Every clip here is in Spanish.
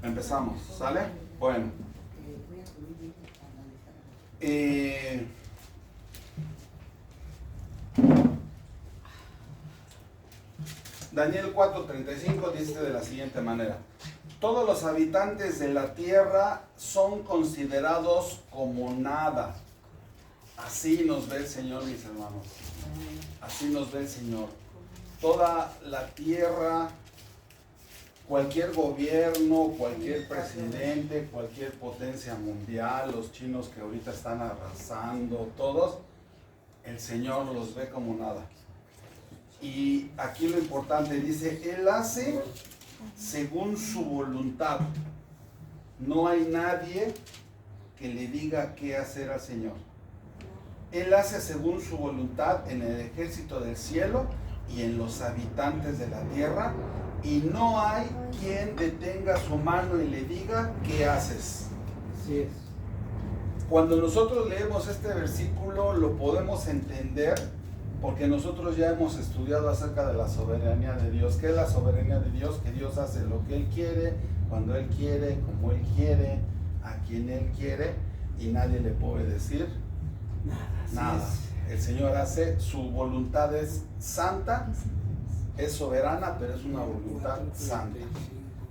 Empezamos, ¿sale? Bueno. Daniel 4:35 dice de la siguiente manera: todos los habitantes de la tierra son considerados como nada. Así nos ve el Señor, mis hermanos. Así nos ve el Señor. Toda la tierra, cualquier gobierno, cualquier presidente, cualquier potencia mundial, los chinos que ahorita están arrasando, todos, el Señor los ve como nada. Y aquí lo importante dice, Él hace según su voluntad. No hay nadie que le diga qué hacer al Señor. Él hace según su voluntad en el ejército del cielo y en los habitantes de la tierra, y no hay quien detenga su mano y le diga qué haces. Así es. Cuando nosotros leemos este versículo lo podemos entender porque nosotros ya hemos estudiado acerca de la soberanía de Dios. ¿Qué es la soberanía de Dios? Que Dios hace lo que Él quiere, cuando Él quiere, como Él quiere, a quien Él quiere, y nadie le puede decir nada. El Señor hace, su voluntad es santa, es soberana, pero es una voluntad santa.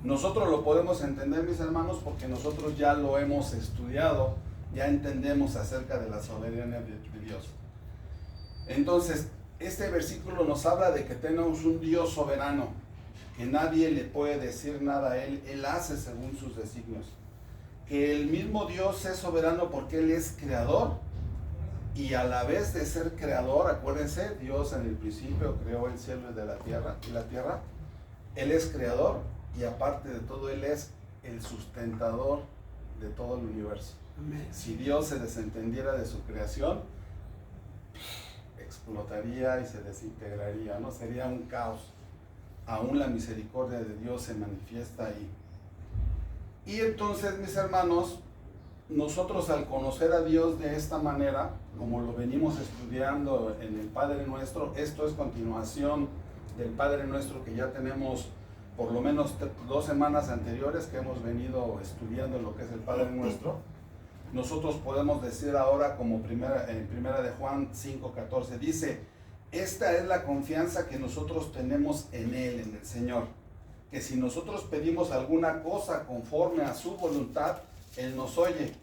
Nosotros lo podemos entender, mis hermanos, porque nosotros ya lo hemos estudiado, ya entendemos acerca de la soberanía de Dios. Entonces, este versículo nos habla de que tenemos un Dios soberano, que nadie le puede decir nada a Él, Él hace según sus designios. Que el mismo Dios es soberano porque Él es creador, y a la vez de ser creador, acuérdense, Dios en el principio creó el cielo y la tierra, Él es creador, y aparte de todo, Él es el sustentador de todo el universo. Amén. Si Dios se desentendiera de su creación, explotaría y se desintegraría, ¿no? Sería un caos. Aún la misericordia de Dios se manifiesta ahí. Y entonces, mis hermanos, nosotros al conocer a Dios de esta manera, como lo venimos estudiando en el Padre Nuestro, esto es continuación del Padre Nuestro que ya tenemos por lo menos 2 semanas anteriores que hemos venido estudiando lo que es el Padre Nuestro. Nosotros podemos decir ahora, como en primera de Juan 5:14, dice, esta es la confianza que nosotros tenemos en Él, en el Señor, que si nosotros pedimos alguna cosa conforme a su voluntad, Él nos oye.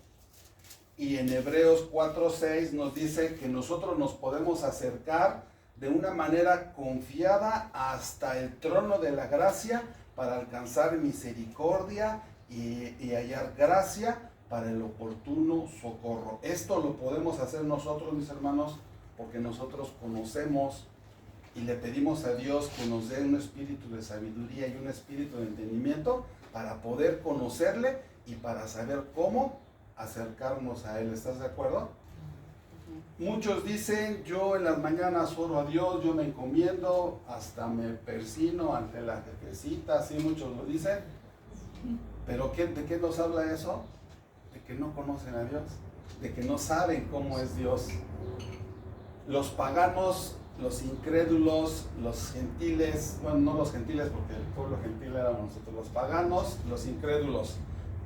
Y en Hebreos 4:6 nos dice que nosotros nos podemos acercar de una manera confiada hasta el trono de la gracia para alcanzar misericordia y hallar gracia para el oportuno socorro. Esto lo podemos hacer nosotros, mis hermanos, porque nosotros conocemos y le pedimos a Dios que nos dé un espíritu de sabiduría y un espíritu de entendimiento para poder conocerle y para saber cómo acercarnos a Él. ¿Estás de acuerdo? Muchos dicen, yo en las mañanas oro a Dios, yo me encomiendo, hasta me persino ante la jefecita, así muchos lo dicen. Pero ¿de qué nos habla eso? De que no conocen a Dios, de que no saben cómo es Dios. Los paganos, los incrédulos, los gentiles, bueno, no los gentiles porque el pueblo gentil éramos nosotros, los paganos, los incrédulos,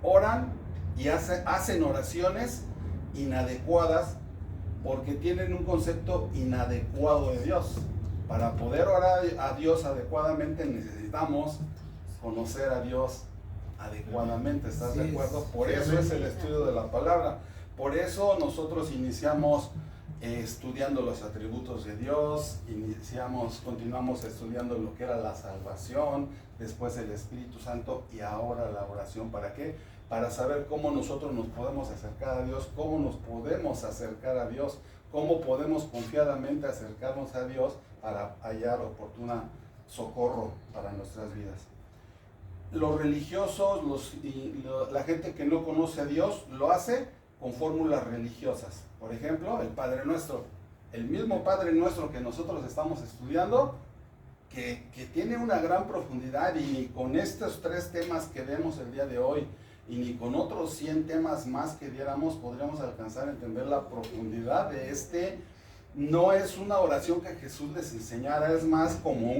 oran y hacen oraciones inadecuadas porque tienen un concepto inadecuado de Dios. Para poder orar a Dios adecuadamente necesitamos conocer a Dios adecuadamente. ¿Estás de acuerdo? Por eso es el estudio de la palabra. Por eso nosotros iniciamos estudiando los atributos de Dios, continuamos estudiando lo que era la salvación, después el Espíritu Santo y ahora la oración. ¿Para qué? Para saber cómo nosotros nos podemos acercar a Dios, cómo nos podemos acercar a Dios, cómo podemos confiadamente acercarnos a Dios para hallar oportuna socorro para nuestras vidas. Los religiosos, la gente que no conoce a Dios, lo hace con fórmulas religiosas. Por ejemplo, el Padre Nuestro. El mismo Padre Nuestro que nosotros estamos estudiando, que tiene una gran profundidad, y ni con estos 3 temas que vemos el día de hoy, y ni con otros 100 temas más que diéramos, podríamos alcanzar a entender la profundidad de este. No es una oración que Jesús les enseñara, es más como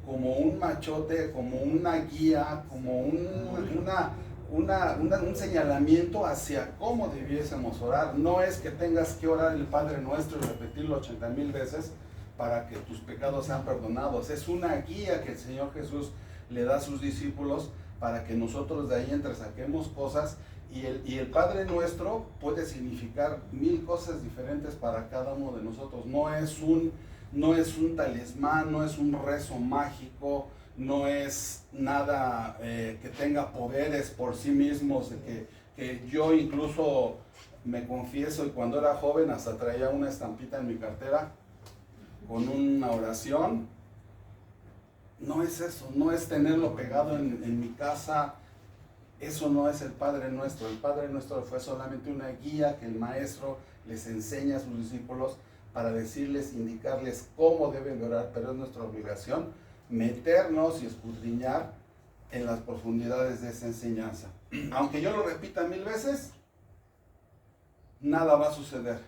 como un machote, como una guía, como un señalamiento hacia cómo debiésemos orar. No es que tengas que orar el Padre Nuestro y repetirlo 80,000 veces para que tus pecados sean perdonados. Es una guía que el Señor Jesús le da a sus discípulos para que nosotros de ahí entresaquemos cosas, y el Padre Nuestro puede significar 1000 cosas diferentes para cada uno de nosotros. No es un talismán, no es un rezo mágico, no es nada que tenga poderes por sí mismos, que yo incluso me confieso, y cuando era joven hasta traía una estampita en mi cartera con una oración. No es eso, no es tenerlo pegado en mi casa. Eso no es el Padre Nuestro. El Padre Nuestro fue solamente una guía que el Maestro les enseña a sus discípulos para decirles, indicarles cómo deben de orar, pero es nuestra obligación meternos y escudriñar en las profundidades de esa enseñanza. Aunque yo lo repita 1000 veces, nada va a suceder.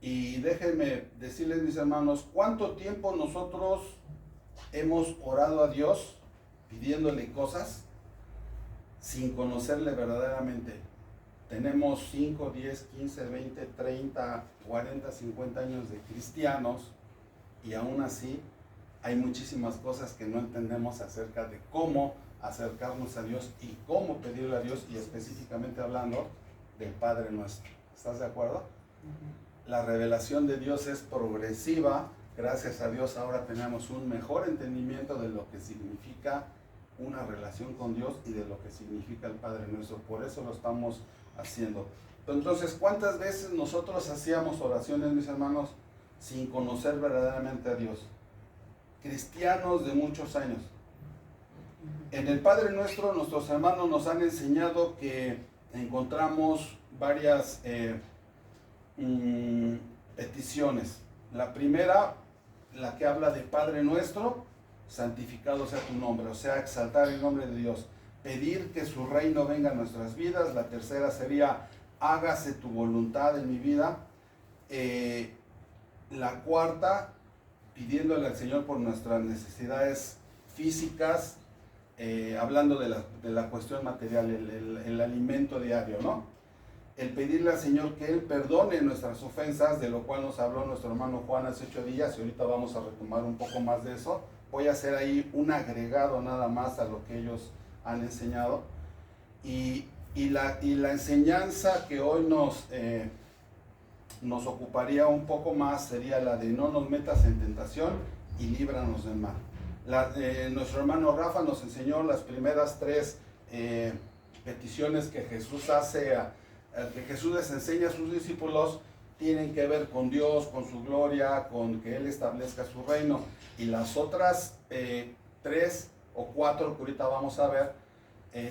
Y déjenme decirles, mis hermanos, ¿cuánto tiempo nosotros hemos orado a Dios pidiéndole cosas sin conocerle verdaderamente? Tenemos 5, 10, 15, 20, 30, 40, 50 años de cristianos, y aún así hay muchísimas cosas que no entendemos acerca de cómo acercarnos a Dios y cómo pedirle a Dios, y específicamente hablando del Padre Nuestro. ¿Estás de acuerdo? La revelación de Dios es progresiva. Gracias a Dios ahora tenemos un mejor entendimiento de lo que significa una relación con Dios y de lo que significa el Padre Nuestro. Por eso lo estamos haciendo. Entonces, ¿cuántas veces nosotros hacíamos oraciones, mis hermanos, sin conocer verdaderamente a Dios? Cristianos de muchos años. En el Padre Nuestro, nuestros hermanos nos han enseñado que encontramos varias peticiones. La primera, la que habla de Padre Nuestro, santificado sea tu nombre, o sea, exaltar el nombre de Dios, pedir que su reino venga a nuestras vidas. La tercera sería, hágase tu voluntad en mi vida. La cuarta, pidiéndole al Señor por nuestras necesidades físicas, hablando de la cuestión material, el alimento diario, ¿no? El pedirle al Señor que Él perdone nuestras ofensas, de lo cual nos habló nuestro hermano Juan hace 8 días, y ahorita vamos a retomar un poco más de eso. Voy a hacer ahí un agregado nada más a lo que ellos han enseñado. Y la enseñanza que hoy nos ocuparía un poco más sería la de no nos metas en tentación y líbranos del mal. Nuestro hermano Rafa nos enseñó las primeras 3 peticiones que Jesús hace, que Jesús les enseña a sus discípulos. Tienen que ver con Dios, con su gloria, con que Él establezca su reino. Y las otras 3 o 4 que ahorita vamos a ver,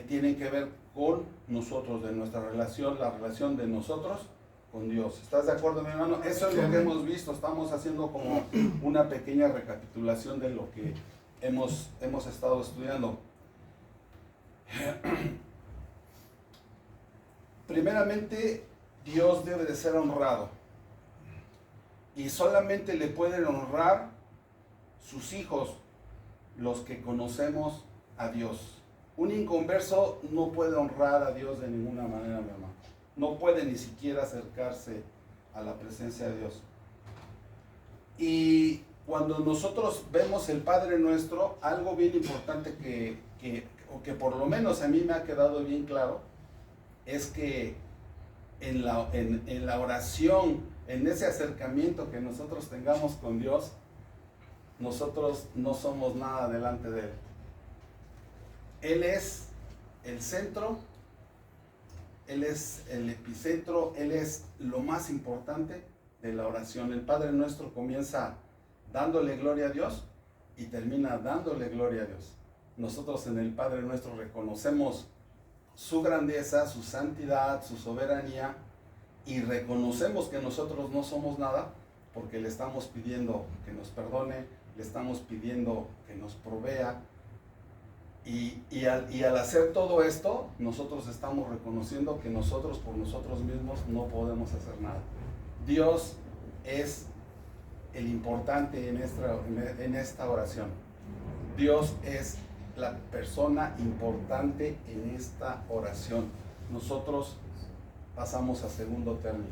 tienen que ver con nosotros, de nuestra relación, la relación de nosotros con Dios. ¿Estás de acuerdo, mi hermano? Eso es lo que hemos visto. Estamos haciendo como una pequeña recapitulación de lo que hemos estado estudiando. Primeramente, Dios debe de ser honrado. Y solamente le pueden honrar sus hijos, los que conocemos a Dios. Un inconverso no puede honrar a Dios de ninguna manera, mi hermano. No puede ni siquiera acercarse a la presencia de Dios. Y cuando nosotros vemos el Padre Nuestro, algo bien importante que por lo menos a mí me ha quedado bien claro, es que en la oración, en ese acercamiento que nosotros tengamos con Dios, nosotros no somos nada delante de Él. Él es el centro, Él es el epicentro, Él es lo más importante de la oración. El Padre Nuestro comienza dándole gloria a Dios y termina dándole gloria a Dios. Nosotros en el Padre Nuestro reconocemos su grandeza, su santidad, su soberanía, y reconocemos que nosotros no somos nada, porque le estamos pidiendo que nos perdone, le estamos pidiendo que nos provea, y al hacer todo esto, nosotros estamos reconociendo que nosotros por nosotros mismos no podemos hacer nada. Dios es el importante en esta oración. Dios es la persona importante en esta oración. Nosotros pasamos a segundo término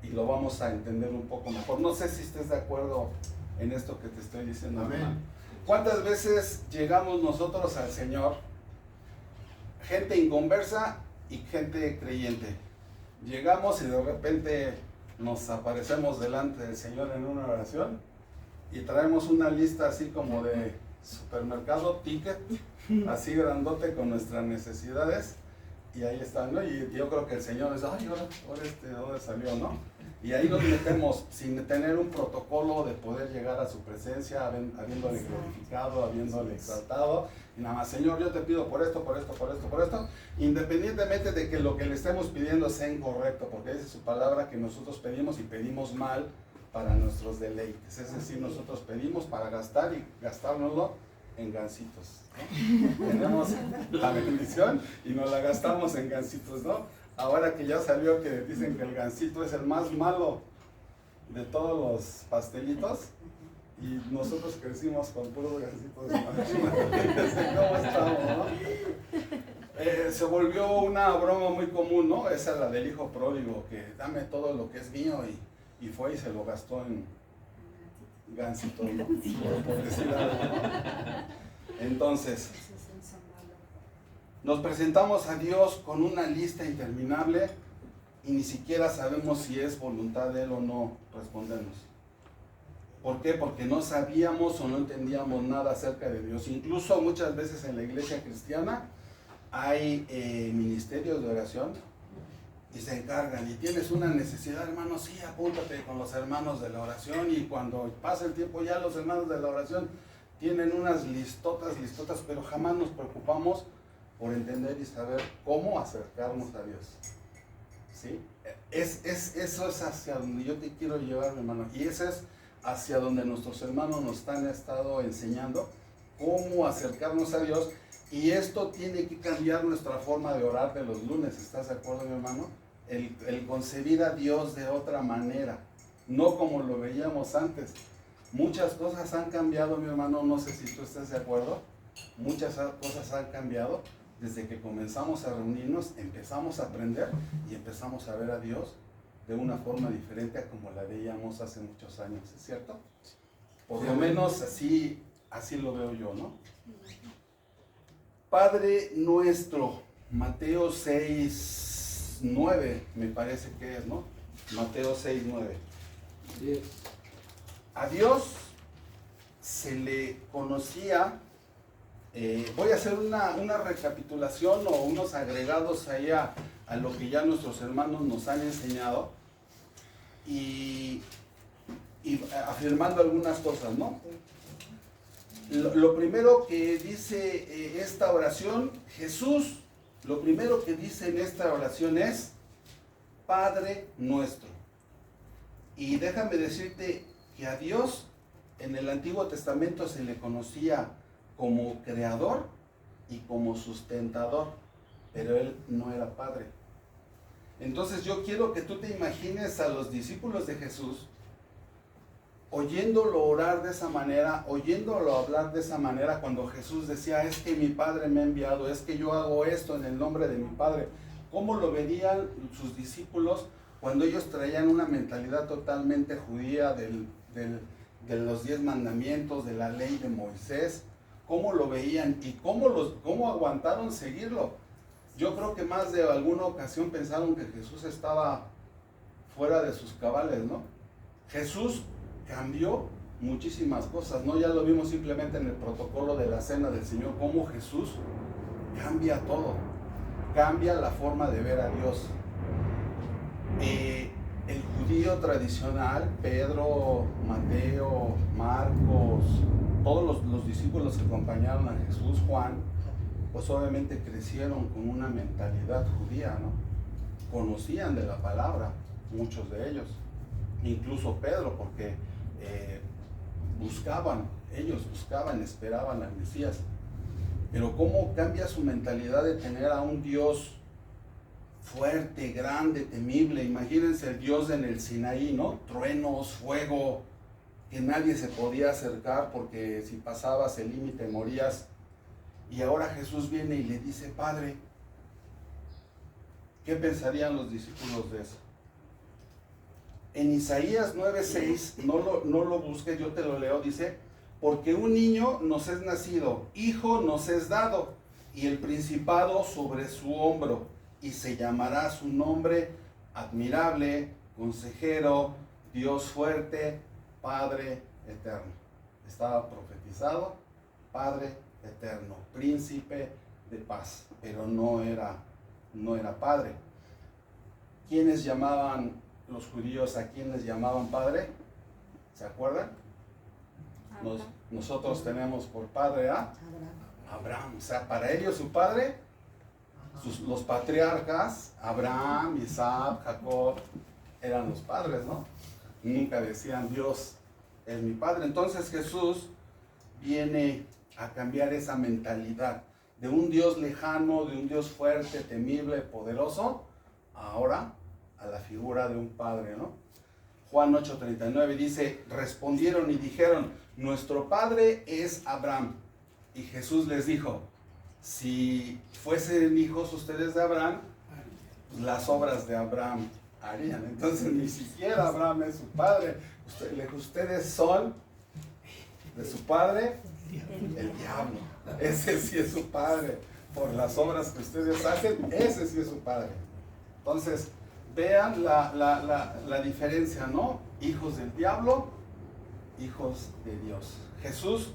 y lo vamos a entender un poco mejor. No sé si estés de acuerdo en esto que te estoy diciendo. Amén. ¿Cuántas veces llegamos nosotros al Señor, gente inconversa y gente creyente? Llegamos y de repente nos aparecemos delante del Señor en una oración y traemos una lista así como de supermercado, ticket, así grandote con nuestras necesidades, y ahí están, ¿no? Y yo creo que el Señor dice, ay, ahora ¿dónde salió, no? Y ahí nos metemos sin tener un protocolo de poder llegar a su presencia, habiéndole glorificado, habiéndole exaltado, y nada más, Señor, yo te pido por esto, independientemente de que lo que le estemos pidiendo sea incorrecto, porque dice su palabra que nosotros pedimos y pedimos mal para nuestros deleites, es decir, nosotros pedimos para gastar y gastárnoslo en gansitos, ¿no? Tenemos la bendición y nos la gastamos en gansitos, ¿no? Ahora que ya salió que dicen que el gansito es el más malo de todos los pastelitos y nosotros crecimos con puros gansitos, ¿cómo estamos, no? Se volvió una broma muy común, ¿no? Esa es la del hijo pródigo, que dame todo lo que es mío y fue y se lo gastó en gansitos, ¿no? Por decir algo, ¿no? Entonces, nos presentamos a Dios con una lista interminable y ni siquiera sabemos si es voluntad de Él o no respondernos. ¿Por qué? Porque no sabíamos o no entendíamos nada acerca de Dios. Incluso muchas veces en la iglesia cristiana hay ministerios de oración y se encargan. Y tienes una necesidad, hermano, sí, apúntate con los hermanos de la oración. Y cuando pasa el tiempo ya los hermanos de la oración tienen unas listotas, pero jamás nos preocupamos por entender y saber cómo acercarnos a Dios. ¿Sí? Eso es hacia donde yo te quiero llevar, mi hermano. Y eso es hacia donde nuestros hermanos nos han estado enseñando cómo acercarnos a Dios. Y esto tiene que cambiar nuestra forma de orar de los lunes. ¿Estás de acuerdo, mi hermano? El concebir a Dios de otra manera, no como lo veíamos antes. Muchas cosas han cambiado, mi hermano. No sé si tú estás de acuerdo. Muchas cosas han cambiado. Desde que comenzamos a reunirnos, empezamos a aprender y empezamos a ver a Dios de una forma diferente a como la veíamos hace muchos años, ¿es cierto? Por lo menos así lo veo yo, ¿no? Padre nuestro, Mateo 6:9, me parece que es, ¿no? Mateo 6:9. A Dios se le conocía. Voy a hacer una recapitulación o unos agregados ahí a lo que ya nuestros hermanos nos han enseñado y afirmando algunas cosas, ¿no? Lo primero que dice esta oración, Jesús, lo primero que dice en esta oración es Padre nuestro. Y déjame decirte que a Dios en el Antiguo Testamento se le conocía como creador y como sustentador, pero Él no era Padre. Entonces yo quiero que tú te imagines a los discípulos de Jesús oyéndolo orar de esa manera, oyéndolo hablar de esa manera, cuando Jesús decía, es que mi Padre me ha enviado, es que yo hago esto en el nombre de mi Padre. ¿Cómo lo verían sus discípulos cuando ellos traían una mentalidad totalmente judía de los 10 mandamientos, de la ley de Moisés? ¿Cómo lo veían y cómo aguantaron seguirlo? Yo creo que más de alguna ocasión pensaron que Jesús estaba fuera de sus cabales, ¿no? Jesús cambió muchísimas cosas, ¿no? Ya lo vimos simplemente en el protocolo de la cena del Señor, cómo Jesús cambia todo, cambia la forma de ver a Dios. El judío tradicional, Pedro, Mateo, Marcos, todos los discípulos que acompañaron a Jesús, Juan, pues obviamente crecieron con una mentalidad judía, ¿no? Conocían de la palabra, muchos de ellos, incluso Pedro, porque ellos buscaban, esperaban al Mesías. Pero cómo cambia su mentalidad de tener a un Dios fuerte, grande, temible. Imagínense el Dios en el Sinaí, ¿no? Truenos, fuego, que nadie se podía acercar porque si pasabas el límite morías. Y ahora Jesús viene y le dice, Padre, ¿qué pensarían los discípulos de eso? En Isaías 9:6, no lo busques, yo te lo leo, dice, porque un niño nos es nacido, hijo nos es dado, y el principado sobre su hombro, y se llamará su nombre admirable, consejero, Dios fuerte, Padre eterno. Estaba profetizado, Padre eterno, príncipe de paz, pero no era padre. ¿Quiénes llamaban los judíos a quienes llamaban padre? ¿Se acuerdan? Nosotros tenemos por padre a Abraham. O sea, para ellos su padre, los patriarcas, Abraham, Isaac, Jacob, eran los padres, ¿no? Nunca decían Dios es mi padre. Entonces Jesús viene a cambiar esa mentalidad de un Dios lejano, de un Dios fuerte, temible, poderoso, ahora a la figura de un padre, ¿no? Juan 8:39 dice, respondieron y dijeron, nuestro padre es Abraham. Y Jesús les dijo, si fuesen hijos ustedes de Abraham, las obras de Abraham harían. Entonces ni siquiera Abraham es su padre. Ustedes son de su padre, el diablo. Ese sí es su padre. Por las obras que ustedes hacen, ese sí es su padre. Entonces, vean la diferencia, ¿no? Hijos del diablo, hijos de Dios. Jesús,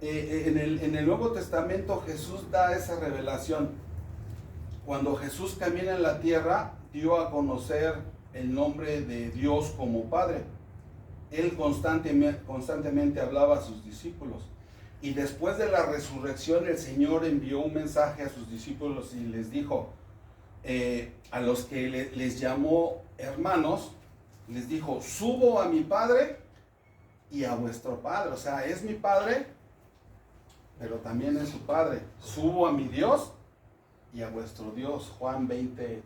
en el Nuevo Testamento, Jesús da esa revelación. Cuando Jesús camina en la tierra, dio a conocer el nombre de Dios como Padre. Él constantemente hablaba a sus discípulos. Y después de la resurrección, el Señor envió un mensaje a sus discípulos y les dijo, a los que les llamó hermanos, les dijo, subo a mi Padre y a vuestro Padre. O sea, es mi Padre, pero también es su Padre. Subo a mi Dios y a vuestro Dios. Juan 20:17.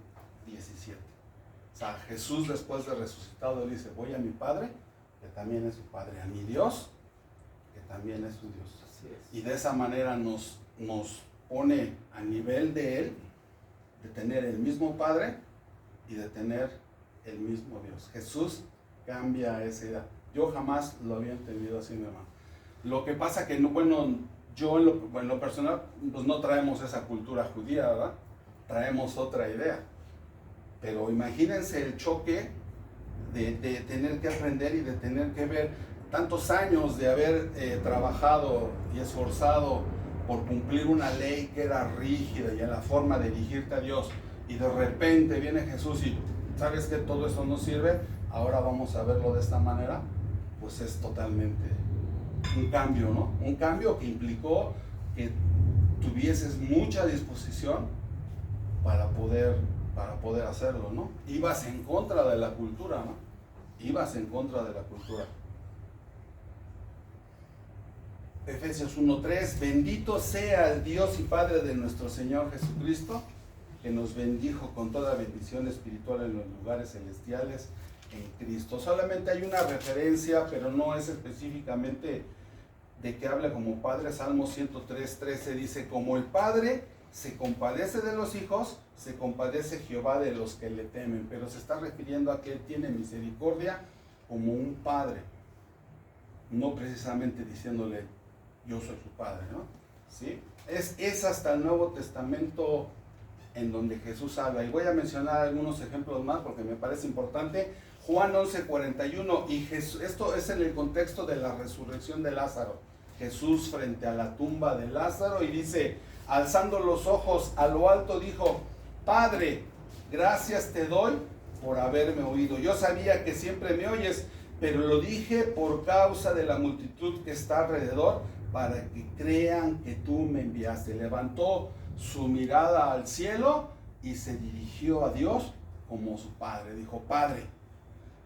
O sea, Jesús después de resucitado dice, voy a mi Padre, que también es su Padre, a mi Dios, que también es su Dios. Y de esa manera nos pone a nivel de Él, de tener el mismo Padre y de tener el mismo Dios. Jesús cambia esa idea. Yo jamás lo había entendido así, mi hermano. Lo que pasa que, yo en lo personal, pues no traemos esa cultura judía, ¿verdad? Traemos otra idea. Pero imagínense el choque de tener que aprender y de tener que ver tantos años de haber trabajado y esforzado por cumplir una ley que era rígida y en la forma de dirigirte a Dios, y de repente viene Jesús y sabes que todo eso no sirve, ahora vamos a verlo de esta manera. Pues es totalmente un cambio, ¿no? Un cambio que implicó que tuvieses mucha disposición para poder hacerlo, ¿no? Ibas en contra de la cultura, ¿no? Ibas en contra de la cultura. Efesios 1:3, bendito sea el Dios y Padre de nuestro Señor Jesucristo, que nos bendijo con toda bendición espiritual en los lugares celestiales en Cristo. Solamente hay una referencia, pero no es específicamente de que habla como Padre. Salmo 103:13 dice, como el Padre se compadece de los hijos, se compadece Jehová de los que le temen. Pero se está refiriendo a que Él tiene misericordia como un Padre, no precisamente diciéndole, yo soy su Padre, ¿no? ¿Sí? Es hasta el Nuevo Testamento en donde Jesús habla. Y voy a mencionar algunos ejemplos más porque me parece importante. Juan 11:41, y esto es en el contexto de la resurrección de Lázaro. Jesús frente a la tumba de Lázaro y dice, alzando los ojos a lo alto, dijo, Padre, gracias te doy por haberme oído. Yo sabía que siempre me oyes, pero lo dije por causa de la multitud que está alrededor, para que crean que tú me enviaste. Levantó su mirada al cielo y se dirigió a Dios como su Padre. Dijo, Padre.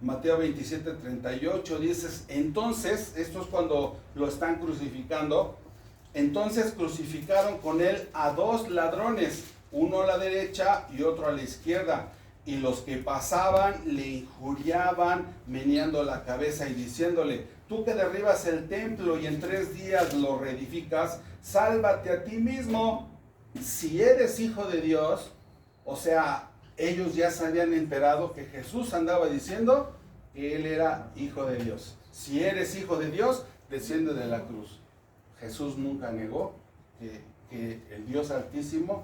Mateo 27:38 dices, entonces, esto es cuando lo están crucificando, entonces crucificaron con él a dos ladrones, uno a la derecha y otro a la izquierda, y los que pasaban le injuriaban, meneando la cabeza y diciéndole, tú que derribas el templo y en 3 días lo reedificas, sálvate a ti mismo. Si eres hijo de Dios, o sea, ellos ya se habían enterado que Jesús andaba diciendo que él era hijo de Dios. Si eres hijo de Dios, desciende de la cruz. Jesús nunca negó que el Dios Altísimo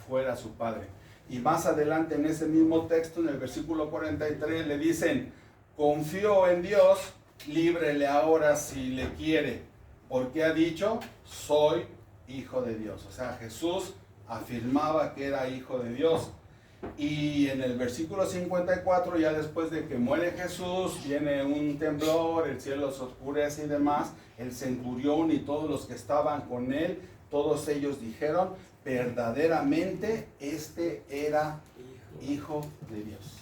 fuera su Padre. Y más adelante en ese mismo texto, en el versículo 43, le dicen, confío en Dios, líbrele ahora si le quiere, porque ha dicho, soy hijo de Dios. O sea, Jesús afirmaba que era hijo de Dios. Y en el versículo 54, ya después de que muere Jesús, viene un temblor, el cielo se oscurece y demás, el centurión y todos los que estaban con él, todos ellos dijeron, verdaderamente este era hijo de Dios.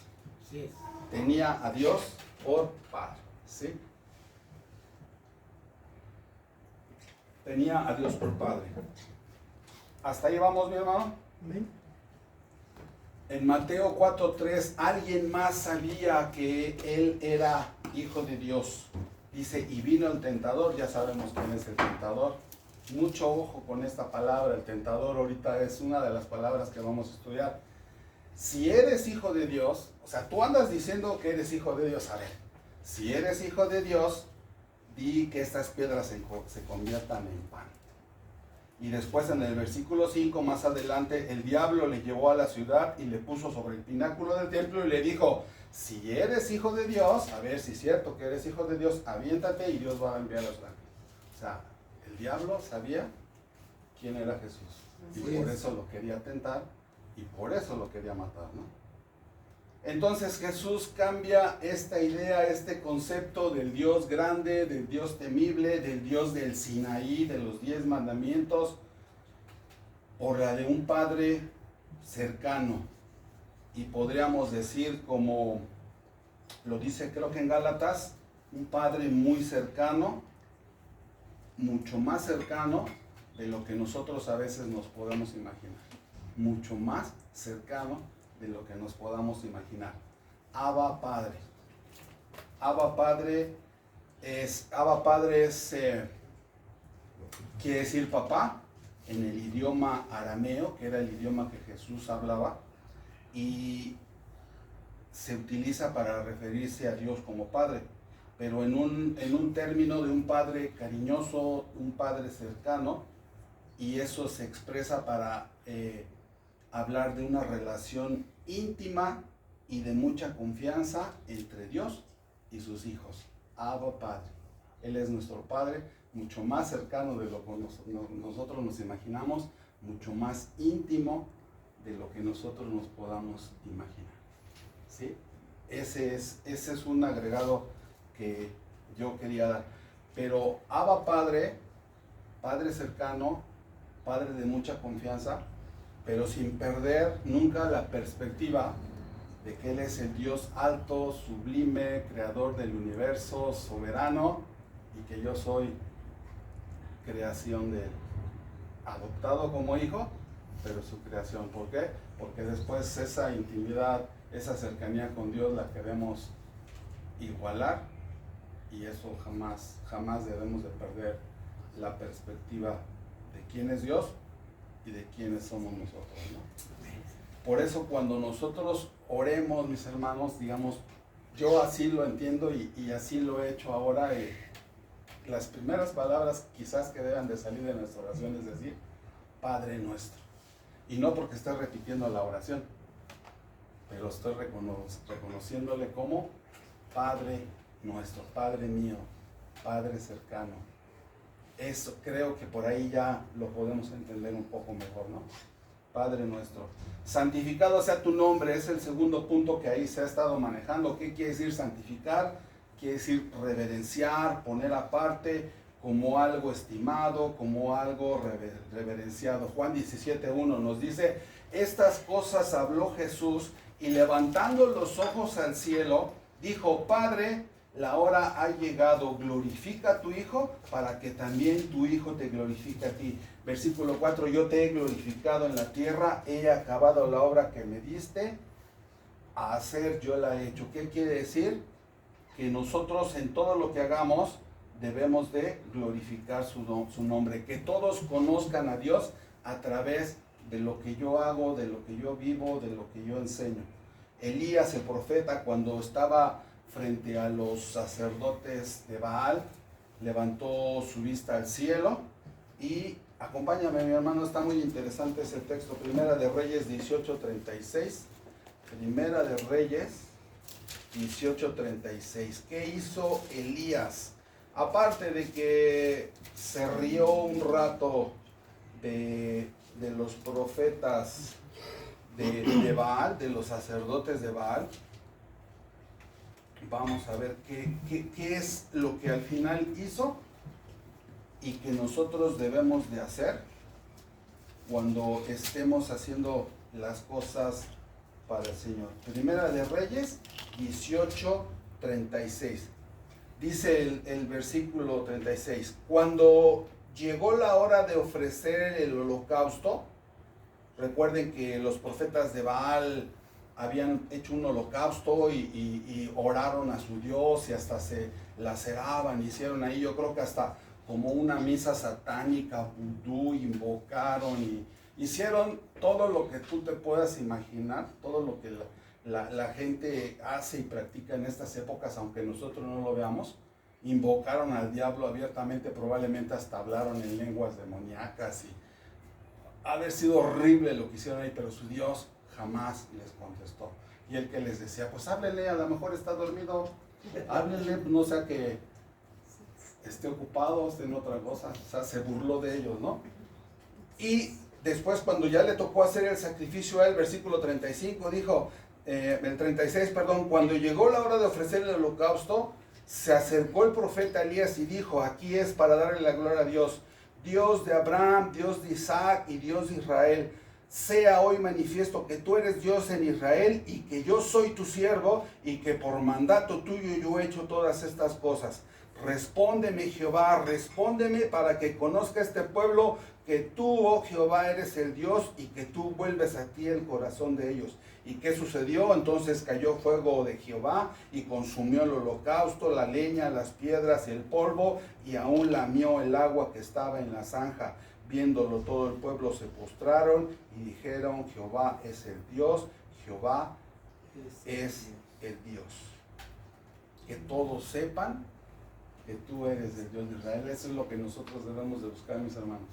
Tenía a Dios por Padre, ¿sí? Tenía a Dios por Padre. ¿Hasta ahí vamos, mi hermano? Amén. En Mateo 4:3, alguien más sabía que él era hijo de Dios. Dice, y vino el tentador, ya sabemos quién es el tentador. Mucho ojo con esta palabra, el tentador ahorita es una de las palabras que vamos a estudiar. Si eres hijo de Dios, o sea, tú andas diciendo que eres hijo de Dios, a ver, si eres hijo de Dios, di que estas piedras se conviertan en pan. Y después en el versículo 5, más adelante, el diablo le llevó a la ciudad y le puso sobre el pináculo del templo y le dijo, si eres hijo de Dios, a ver si es cierto que eres hijo de Dios, aviéntate y Dios va a enviar a los ángeles. O sea, el diablo sabía quién era Jesús. Y por eso lo quería tentar y por eso lo quería matar, ¿no? Entonces Jesús cambia esta idea, este concepto del Dios grande, del Dios temible, del Dios del Sinaí, de los 10 mandamientos, por la de un Padre cercano. Y podríamos decir, como lo dice creo que en Gálatas, un Padre muy cercano, mucho más cercano de lo que nosotros a veces nos podemos imaginar. Mucho más cercano de lo que nos podamos imaginar. Abba Padre. Abba Padre es quiere decir papá en el idioma arameo, que era el idioma que Jesús hablaba, y se utiliza para referirse a Dios como Padre, pero en un término de un padre cariñoso, un padre cercano, y eso se expresa para hablar de una relación íntima y de mucha confianza entre Dios y sus hijos. Abba Padre. Él es nuestro Padre, mucho más cercano de lo que nosotros nos imaginamos, mucho más íntimo de lo que nosotros nos podamos imaginar. ¿Sí? Ese es un agregado que yo quería dar. Pero Abba Padre, Padre cercano, Padre de mucha confianza, pero sin perder nunca la perspectiva de que Él es el Dios alto, sublime, creador del universo, soberano, y que yo soy creación de Él. Adoptado como hijo, pero su creación. ¿Por qué? Porque después esa intimidad, esa cercanía con Dios la queremos igualar, y eso jamás debemos de perder la perspectiva de quién es Dios y de quiénes somos nosotros, ¿no? Por eso cuando nosotros oremos, mis hermanos, digamos, yo así lo entiendo y así lo he hecho ahora, las primeras palabras quizás que deben de salir de nuestra oración es decir, Padre nuestro. Y no porque esté repitiendo la oración, pero estoy reconociéndole como Padre nuestro, Padre mío, Padre cercano. Eso creo que por ahí ya lo podemos entender un poco mejor, ¿no? Padre nuestro. Santificado sea tu nombre, es el segundo punto que ahí se ha estado manejando. ¿Qué quiere decir santificar? Quiere decir reverenciar, poner aparte como algo estimado, como algo reverenciado. Juan 17:1 nos dice, estas cosas habló Jesús y levantando los ojos al cielo, dijo, Padre, la hora ha llegado, glorifica a tu Hijo para que también tu Hijo te glorifique a ti. Versículo 4, yo te he glorificado en la tierra, he acabado la obra que me diste a hacer, yo la he hecho. ¿Qué quiere decir? Que nosotros en todo lo que hagamos debemos de glorificar su nombre, que todos conozcan a Dios a través de lo que yo hago, de lo que yo vivo, de lo que yo enseño. Elías, el profeta, cuando estaba frente a los sacerdotes de Baal, levantó su vista al cielo y acompáñame, mi hermano, está muy interesante ese texto. Primera de Reyes 18:36. Primera de Reyes 18:36. ¿Qué hizo Elías? Aparte de que se rió un rato de los profetas de Baal, de los sacerdotes de Baal, vamos a ver qué es lo que al final hizo y que nosotros debemos de hacer cuando estemos haciendo las cosas para el Señor. Primera de Reyes 18:36. Dice el versículo 36, cuando llegó la hora de ofrecer el holocausto, recuerden que los profetas de Baal habían hecho un holocausto y oraron a su Dios y hasta se laceraban, hicieron ahí, yo creo que hasta como una misa satánica, vudú, invocaron y hicieron todo lo que tú te puedas imaginar, todo lo que la gente hace y practica en estas épocas, aunque nosotros no lo veamos. Invocaron al diablo abiertamente, probablemente hasta hablaron en lenguas demoníacas y haber sido horrible lo que hicieron ahí, pero su Dios jamás les contestó. Y el que les decía, pues háblele, a lo mejor está dormido, háblele, no sea que esté ocupado, esté en otra cosa. O sea, se burló de ellos, ¿no? Y después, cuando ya le tocó hacer el sacrificio a él, versículo 35, dijo, el 36, perdón, cuando llegó la hora de ofrecer el holocausto, se acercó el profeta Elías y dijo, aquí es para darle la gloria a Dios, Dios de Abraham, Dios de Isaac y Dios de Israel. Sea hoy manifiesto que tú eres Dios en Israel y que yo soy tu siervo y que por mandato tuyo yo he hecho todas estas cosas. Respóndeme, Jehová, respóndeme para que conozca este pueblo que tú, oh Jehová, eres el Dios y que tú vuelves a ti el corazón de ellos. ¿Y qué sucedió? Entonces cayó fuego de Jehová y consumió el holocausto, la leña, las piedras, el polvo y aún lamió el agua que estaba en la zanja. Viéndolo todo el pueblo se postraron y dijeron, Jehová es el Dios, Jehová es el Dios. Que todos sepan que tú eres el Dios de Israel. Eso es lo que nosotros debemos de buscar, mis hermanos.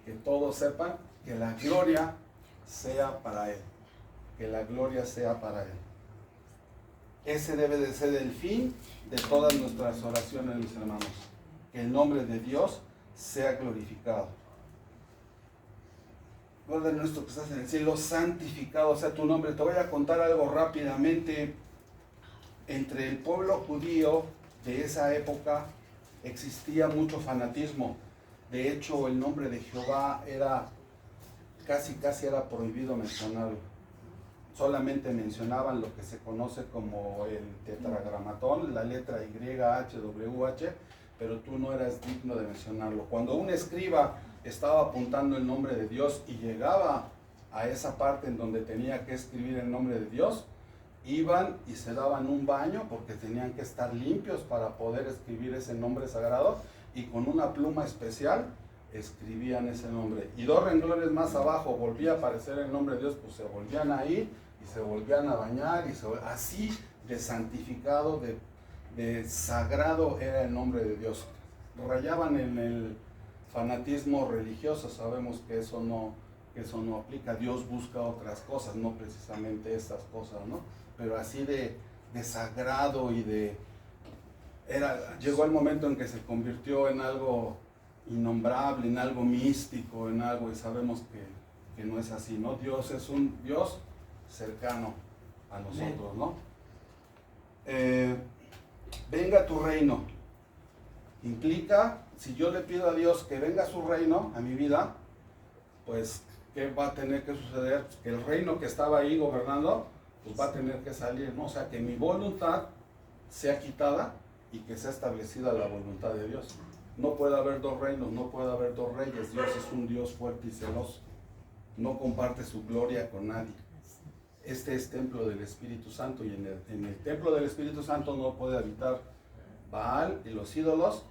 Que todos sepan que la gloria sea para Él. Que la gloria sea para Él. Ese debe de ser el fin de todas nuestras oraciones, mis hermanos. Que el nombre de Dios sea glorificado. Padre nuestro que estás en el cielo, santificado sea tu nombre. Te voy a contar algo rápidamente. Entre el pueblo judío de esa época existía mucho fanatismo. De hecho, el nombre de Jehová era casi era prohibido mencionarlo. Solamente mencionaban lo que se conoce como el tetragramatón, la letra YHWH, pero tú no eras digno de mencionarlo. Cuando un escriba estaba apuntando el nombre de Dios y llegaba a esa parte en donde tenía que escribir el nombre de Dios, iban y se daban un baño porque tenían que estar limpios para poder escribir ese nombre sagrado y con una pluma especial escribían ese nombre. Y 2 renglones más abajo volvía a aparecer el nombre de Dios, pues se volvían a ir y se volvían a bañar y así de santificado, de sagrado era el nombre de Dios. Rayaban en el fanatismo religioso, sabemos que eso no aplica. Dios busca otras cosas, no precisamente estas cosas, ¿no? Pero así de sagrado y llegó el momento en que se convirtió en algo innombrable, en algo místico, en algo, y sabemos que no es así, ¿no? Dios es un Dios cercano a nosotros, ¿no? Venga tu reino. Implica, si yo le pido a Dios que venga su reino a mi vida, pues, ¿qué va a tener que suceder? Que el reino que estaba ahí gobernando, pues va a tener que salir, ¿no? O sea, que mi voluntad sea quitada y que sea establecida la voluntad de Dios. No puede haber 2 reinos, no puede haber 2 reyes. Dios es un Dios fuerte y celoso. No comparte su gloria con nadie. Este es templo del Espíritu Santo y en el templo del Espíritu Santo no puede habitar Baal y los ídolos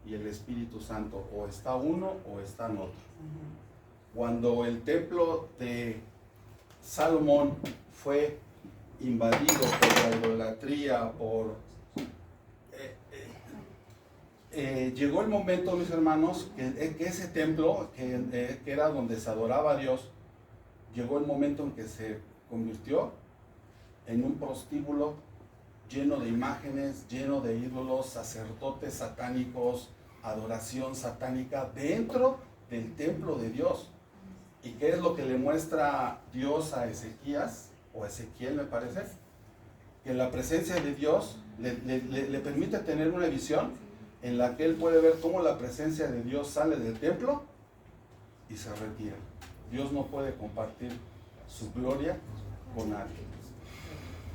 y el Espíritu Santo. O está uno o está en otro. Cuando el templo de Salomón fue invadido por la idolatría, llegó el momento, mis hermanos, que ese templo, que era donde se adoraba a Dios, llegó el momento en que se convirtió en un prostíbulo lleno de imágenes, lleno de ídolos, sacerdotes satánicos, adoración satánica dentro del templo de Dios. ¿Y qué es lo que le muestra Dios a Ezequías, o Ezequiel me parece? Que la presencia de Dios le permite tener una visión en la que él puede ver cómo la presencia de Dios sale del templo y se retira. Dios no puede compartir su gloria con nadie.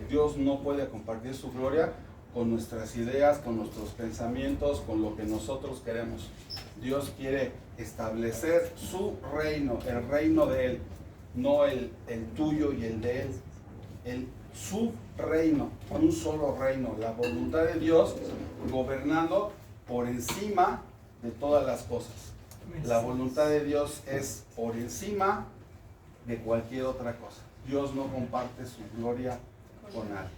Dios no puede compartir su gloria con nuestras ideas, con nuestros pensamientos, con lo que nosotros queremos. Dios quiere establecer su reino, el reino de Él, no el tuyo y el de Él. Su reino, un solo reino, la voluntad de Dios gobernando por encima de todas las cosas. La voluntad de Dios es por encima de cualquier otra cosa. Dios no comparte su gloria con nadie.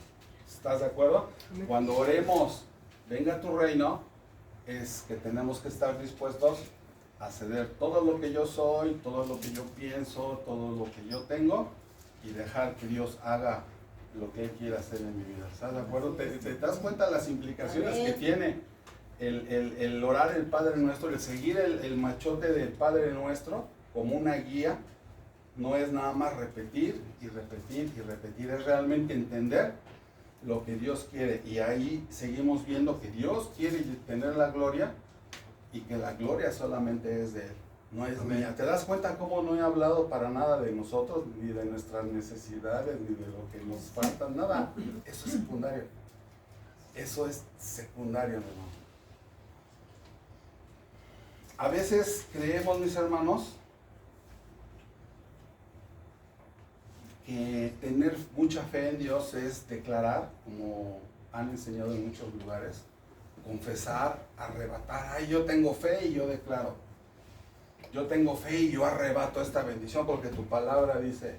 ¿Estás de acuerdo? Cuando oremos, venga tu reino, es que tenemos que estar dispuestos a ceder todo lo que yo soy, todo lo que yo pienso, todo lo que yo tengo, y dejar que Dios haga lo que Él quiera hacer en mi vida. ¿Estás de acuerdo? ¿Te das cuenta de las implicaciones que tiene el orar el Padre Nuestro, el seguir el machote del Padre Nuestro como una guía? No es nada más repetir y repetir y repetir, es realmente entender lo que Dios quiere. Y ahí seguimos viendo que Dios quiere tener la gloria y que la gloria solamente es de Él, no es mía. ¿Te das cuenta cómo no he hablado para nada de nosotros, ni de nuestras necesidades, ni de lo que nos falta? Nada. Eso es secundario. Eso es secundario, hermano. A veces creemos, mis hermanos, que tener mucha fe en Dios es declarar, como han enseñado en muchos lugares, confesar, arrebatar. Ay, yo tengo fe y yo declaro. Yo tengo fe y yo arrebato esta bendición porque tu palabra dice,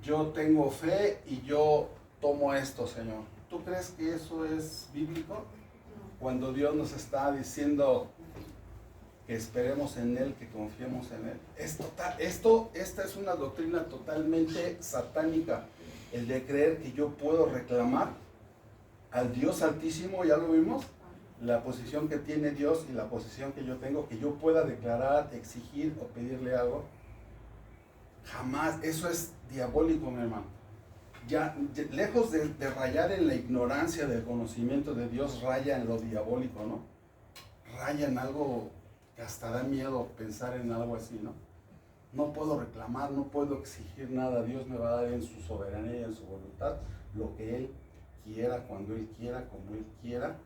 yo tengo fe y yo tomo esto, Señor. ¿Tú crees que eso es bíblico? Cuando Dios nos está diciendo que esperemos en Él, que confiemos en Él. Esta es una doctrina totalmente satánica, el de creer que yo puedo reclamar al Dios Altísimo, ya lo vimos, la posición que tiene Dios y la posición que yo tengo, que yo pueda declarar, exigir o pedirle algo. Jamás, eso es diabólico, mi hermano. Ya lejos de rayar en la ignorancia del conocimiento de Dios, raya en lo diabólico, ¿no? Raya en algo que hasta da miedo pensar en algo así, ¿no? No puedo reclamar, no puedo exigir nada. Dios me va a dar en su soberanía y en su voluntad lo que Él quiera, cuando Él quiera, como Él quiera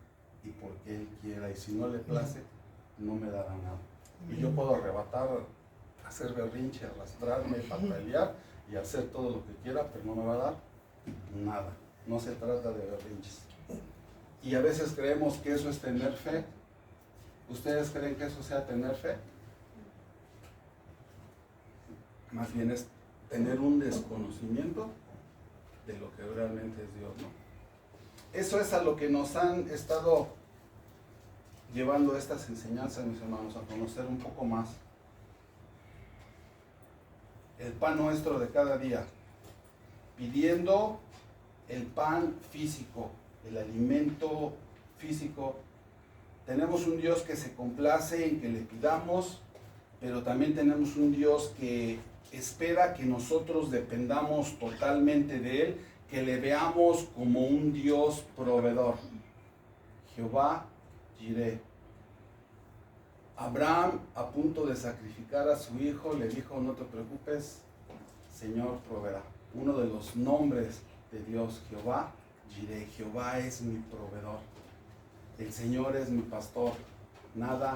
y porque Él quiera. Y si no le place, no me dará nada. Y yo puedo arrebatar, hacer berrinche, arrastrarme, patalear y hacer todo lo que quiera, pero no me va a dar nada. No se trata de berrinches. Y a veces creemos que eso es tener fe. ¿Ustedes creen que eso sea tener fe? Más bien es tener un desconocimiento de lo que realmente es Dios, ¿no? Eso es a lo que nos han estado llevando estas enseñanzas, mis hermanos, a conocer un poco más el pan nuestro de cada día, pidiendo el pan físico, el alimento físico. Tenemos un Dios que se complace en que le pidamos, pero también tenemos un Dios que espera que nosotros dependamos totalmente de Él, que le veamos como un Dios proveedor. Jehová Jireh. Abraham, a punto de sacrificar a su hijo, le dijo, no te preocupes, Señor proveerá. Uno de los nombres de Dios, Jehová Jireh. Jehová es mi proveedor. El Señor es mi pastor, nada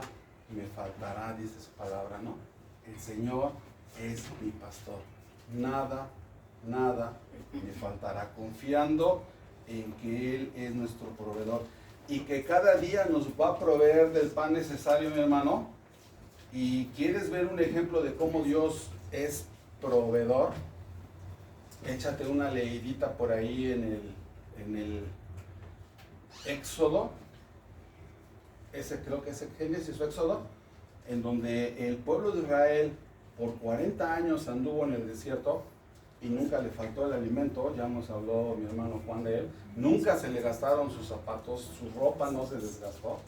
me faltará, dice su palabra, ¿no? El Señor es mi pastor, nada me faltará, confiando en que Él es nuestro proveedor. y que cada día nos va a proveer del pan necesario, mi hermano. Y quieres ver un ejemplo de cómo Dios es proveedor, échate una leidita por ahí en el Éxodo, ese creo que es el Génesis o Éxodo, en donde el pueblo de Israel por 40 años anduvo en el desierto y nunca le faltó el alimento. Ya nos habló mi hermano Juan de él. Nunca se le gastaron sus zapatos, su ropa no se desgastó.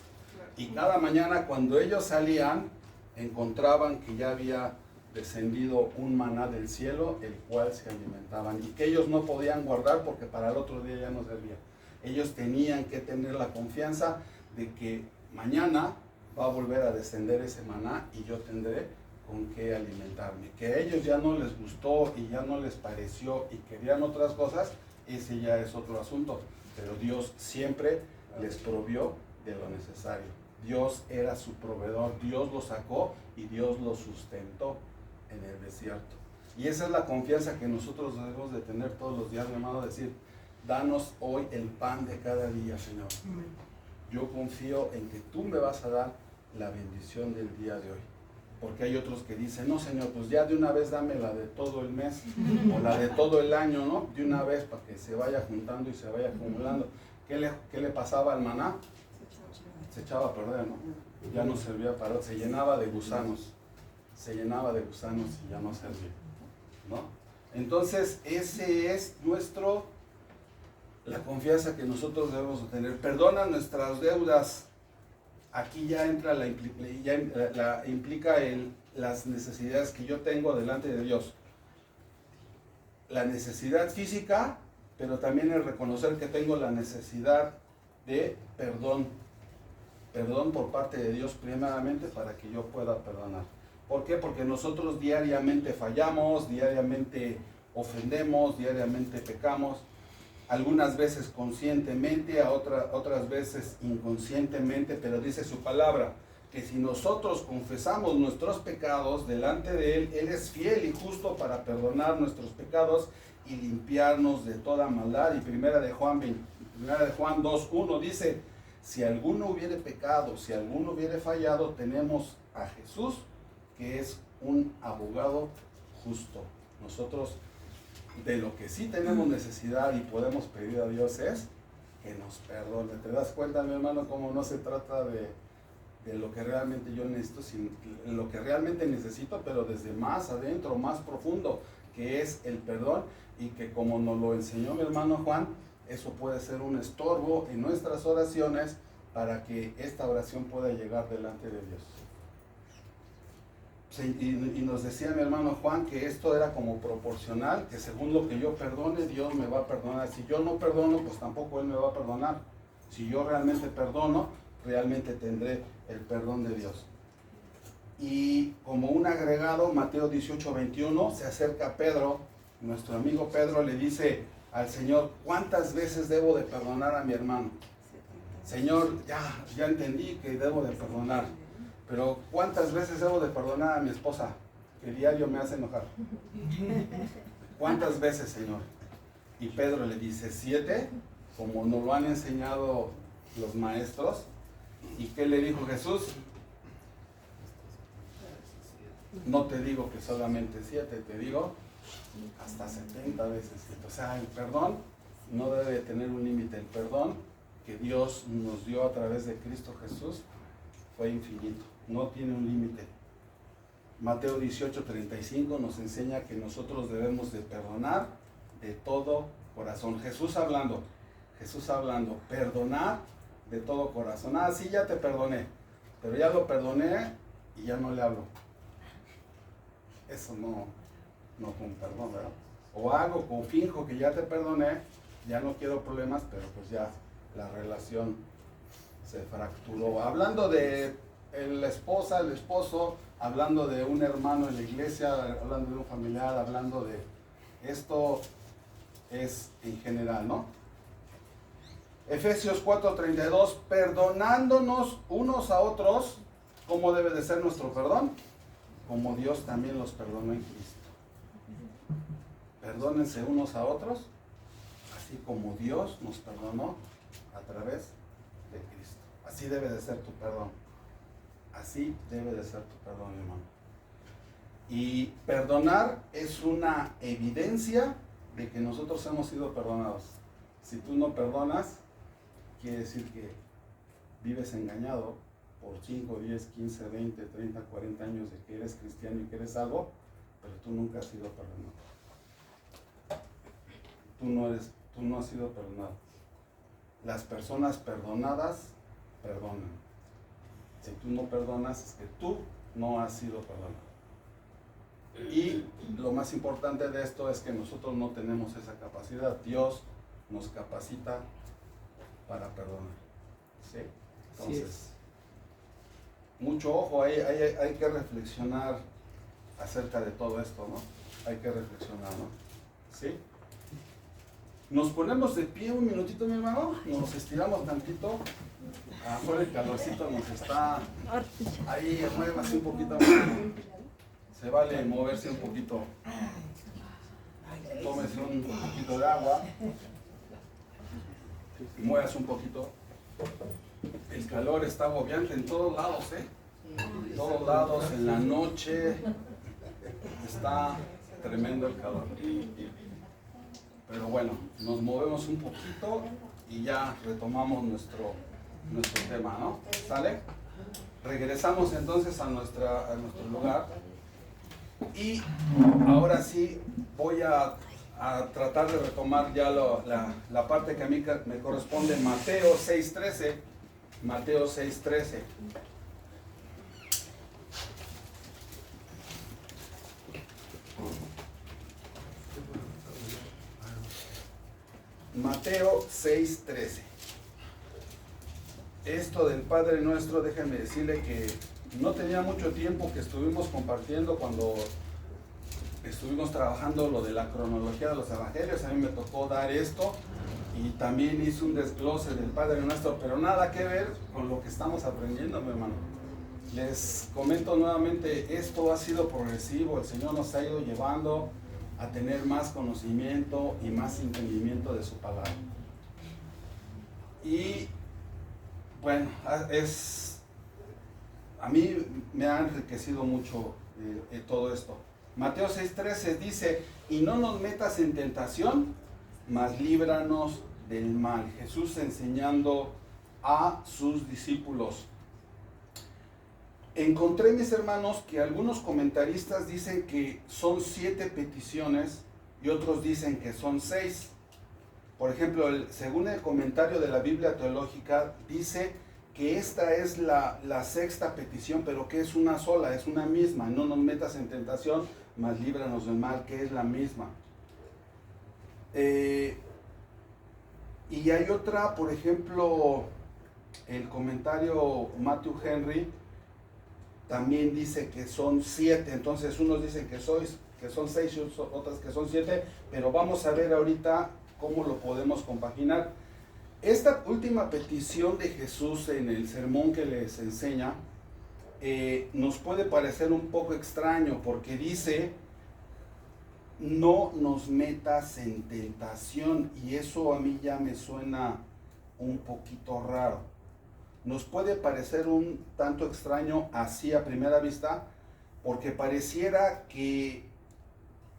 Y cada mañana cuando ellos salían, encontraban que ya había descendido un maná del cielo, el cual se alimentaban, y que ellos no podían guardar porque para el otro día ya no servía. Ellos tenían que tener la confianza de que mañana va a volver a descender ese maná y yo tendré con qué alimentarme. Que a ellos ya no les gustó y ya no les pareció y querían otras cosas, ese ya es otro asunto, pero Dios siempre les provió de lo necesario. Dios era su proveedor, Dios lo sacó y Dios lo sustentó en el desierto. Y esa es la confianza que nosotros debemos de tener todos los días, mi hermano, decir, danos hoy el pan de cada día, Señor. Yo confío en que tú me vas a dar la bendición del día de hoy. Porque hay otros que dicen, no, Señor, pues ya de una vez dame la de todo el mes o la de todo el año, ¿no? De una vez para que se vaya juntando y se vaya acumulando. ¿Qué le pasaba al maná? Se echaba a perder, ¿no? Ya no servía para, se llenaba de gusanos. Se llenaba de gusanos y ya no servía, ¿no? Entonces, ese es la confianza que nosotros debemos tener. Perdona nuestras deudas. Aquí ya entra implica las necesidades que yo tengo delante de Dios. La necesidad física, pero también el reconocer que tengo la necesidad de perdón. Perdón por parte de Dios primeramente para que yo pueda perdonar. ¿Por qué? Porque nosotros diariamente fallamos, diariamente ofendemos, diariamente pecamos. Algunas veces conscientemente, otras veces inconscientemente, pero dice su palabra, que si nosotros confesamos nuestros pecados delante de Él, Él es fiel y justo para perdonar nuestros pecados y limpiarnos de toda maldad. Y primera de Juan 2:1 dice, si alguno hubiere pecado, si alguno hubiere fallado, tenemos a Jesús, que es un abogado justo. Nosotros de lo que sí tenemos necesidad y podemos pedir a Dios es que nos perdone. ¿Te das cuenta, mi hermano, cómo no se trata de lo que realmente yo necesito, sino lo que realmente necesito, pero desde más adentro, más profundo, que es el perdón, y que como nos lo enseñó mi hermano Juan, eso puede ser un estorbo en nuestras oraciones para que esta oración pueda llegar delante de Dios. Y nos decía mi hermano Juan que esto era como proporcional, que según lo que yo perdone, Dios me va a perdonar. Si yo no perdono, pues tampoco Él me va a perdonar. Si yo realmente perdono, realmente tendré el perdón de Dios. Y como un agregado, Mateo 18:21, se acerca Pedro, nuestro amigo Pedro le dice al Señor, ¿cuántas veces debo de perdonar a mi hermano? Señor, ya entendí que debo de perdonar. Pero ¿cuántas veces debo de perdonar a mi esposa? Que diario me hace enojar. ¿Cuántas veces, Señor? Y Pedro le dice, 7, como nos lo han enseñado los maestros. ¿Y qué le dijo Jesús? No te digo que solamente 7, te digo hasta 70 veces 7. O sea, el perdón no debe tener un límite. El perdón que Dios nos dio a través de Cristo Jesús fue infinito. No tiene un límite. Mateo 18:35 nos enseña que nosotros debemos de perdonar de todo corazón. Jesús hablando, perdonar de todo corazón. Sí, ya te perdoné, pero ya lo perdoné y ya no le hablo. Eso no con perdón, ¿verdad? O finjo que ya te perdoné, ya no quiero problemas, pero pues ya la relación se fracturó. Hablando de la esposa, el esposo, hablando de un hermano en la iglesia, hablando de un familiar, hablando de esto es en general, ¿no? Efesios 4:32, perdonándonos unos a otros, ¿cómo debe de ser nuestro perdón? Como Dios también los perdonó en Cristo. Perdónense unos a otros, así como Dios nos perdonó a través de Cristo. Así debe de ser tu perdón. Así debe de ser tu perdón, mi hermano. Y perdonar es una evidencia de que nosotros hemos sido perdonados. Si tú no perdonas, quiere decir que vives engañado por 5, 10, 15, 20, 30, 40 años de que eres cristiano y que eres salvo, pero tú nunca has sido perdonado. Tú no has sido perdonado. Las personas perdonadas perdonan. Si tú no perdonas, es que tú no has sido perdonado. Y lo más importante de esto es que nosotros no tenemos esa capacidad. Dios nos capacita para perdonar. ¿Sí? Entonces, mucho ojo, hay que reflexionar acerca de todo esto, ¿no? Hay que reflexionar, ¿no? ¿Sí? Nos ponemos de pie un minutito, mi hermano, nos estiramos tantito. Afuera el calorcito nos está ahí, muévase un poquito más. Se vale moverse un poquito. Tómese un poquito de agua. Muévase un poquito. El calor está agobiante en todos lados, En todos lados, en la noche. Está tremendo el calor. Pero bueno, nos movemos un poquito y ya retomamos nuestro tema, ¿no? ¿Sale? Regresamos entonces a nuestro lugar. Y ahora sí voy a tratar de retomar ya la parte que a mí me corresponde, Mateo 6:13. Mateo 6:13. Mateo 6:13. Esto del Padre Nuestro, déjenme decirle que no tenía mucho tiempo que estuvimos compartiendo cuando estuvimos trabajando lo de la cronología de los evangelios. A mí me tocó dar esto y también hice un desglose del Padre Nuestro, pero nada que ver con lo que estamos aprendiendo, mi hermano. Les comento nuevamente, esto ha sido progresivo, el Señor nos ha ido llevando a tener más conocimiento y más entendimiento de su palabra. Y bueno, a mí me ha enriquecido mucho todo esto. Mateo 6:13 dice, y no nos metas en tentación, mas líbranos del mal. Jesús enseñando a sus discípulos. Encontré, mis hermanos, que algunos comentaristas dicen que son 7 peticiones y otros dicen que son 6. Por ejemplo, según el comentario de la Biblia Teológica, dice que esta es la 6ª petición, pero que es una sola, es una misma. No nos metas en tentación, mas líbranos del mal, que es la misma. Y hay otra, por ejemplo, el comentario Matthew Henry también dice que son 7. Entonces unos dicen que son 6 y otras que son 7, pero vamos a ver ahorita cómo lo podemos compaginar. Esta última petición de Jesús en el sermón que les enseña nos puede parecer un poco extraño porque dice, no nos metas en tentación, y eso a mí ya me suena un poquito raro. Nos puede parecer un tanto extraño así a primera vista, porque pareciera que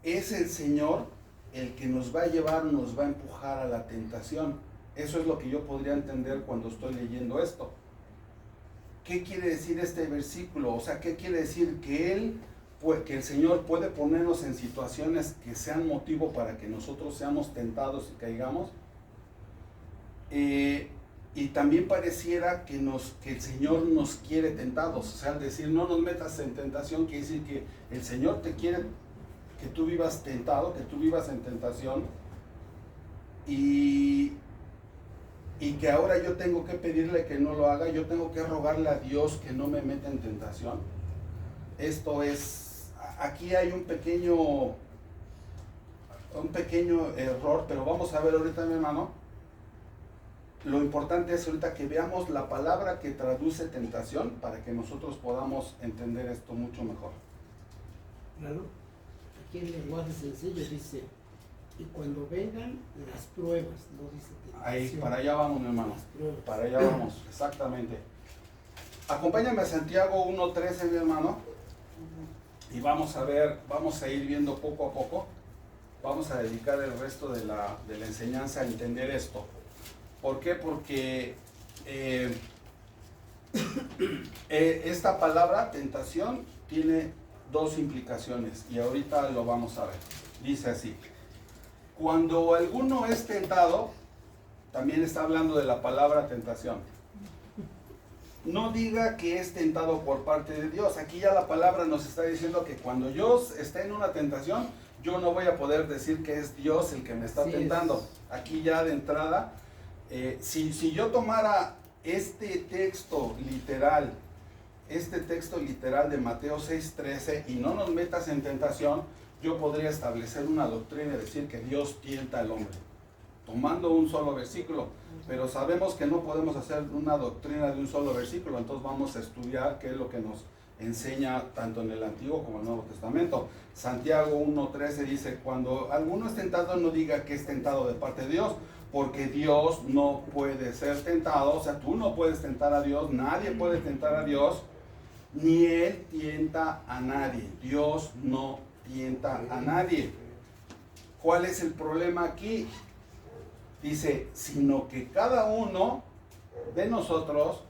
es el Señor el que nos va a llevar, nos va a empujar a la tentación. Eso es lo que yo podría entender cuando estoy leyendo esto. ¿Qué quiere decir este versículo? O sea, ¿qué quiere decir? Que el Señor puede ponernos en situaciones que sean motivo para que nosotros seamos tentados y caigamos. Y también pareciera que el Señor nos quiere tentados. O sea, al decir no nos metas en tentación, quiere decir que el Señor te quiere que tú vivas tentado, que tú vivas en tentación, y que ahora yo tengo que pedirle que no lo haga, yo tengo que rogarle a Dios que no me meta en tentación. Esto es, aquí hay un pequeño error, pero vamos a ver ahorita, mi hermano. Lo importante es ahorita que veamos la palabra que traduce tentación para que nosotros podamos entender esto mucho mejor. Claro, aquí en lenguaje sencillo dice, Y cuando vengan las pruebas, no dice tentación. Ahí, para allá vamos, mi hermano. Para allá vamos, exactamente. Acompáñame a Santiago 1:13, mi hermano. Y vamos a ver, vamos a ir viendo poco a poco. Vamos a dedicar el resto de la enseñanza a entender esto. ¿Por qué? Porque esta palabra tentación tiene dos implicaciones y ahorita lo vamos a ver. Dice así: cuando alguno es tentado, también está hablando de la palabra tentación. No diga que es tentado por parte de Dios. Aquí ya la palabra nos está diciendo que cuando yo esté en una tentación, yo no voy a poder decir que es Dios el que me está tentando. Aquí ya de entrada, si yo tomara este texto literal de Mateo 6:13 y no nos metas en tentación, yo podría establecer una doctrina y decir que Dios tienta al hombre, tomando un solo versículo. Pero sabemos que no podemos hacer una doctrina de un solo versículo, entonces vamos a estudiar qué es lo que nos enseña tanto en el Antiguo como en el Nuevo Testamento. Santiago 1:13 dice: cuando alguno es tentado, no diga que es tentado de parte de Dios, porque Dios no puede ser tentado. O sea, tú no puedes tentar a Dios, nadie puede tentar a Dios, ni Él tienta a nadie. Dios no tienta a nadie. ¿Cuál es el problema aquí? Dice, sino que cada uno de nosotros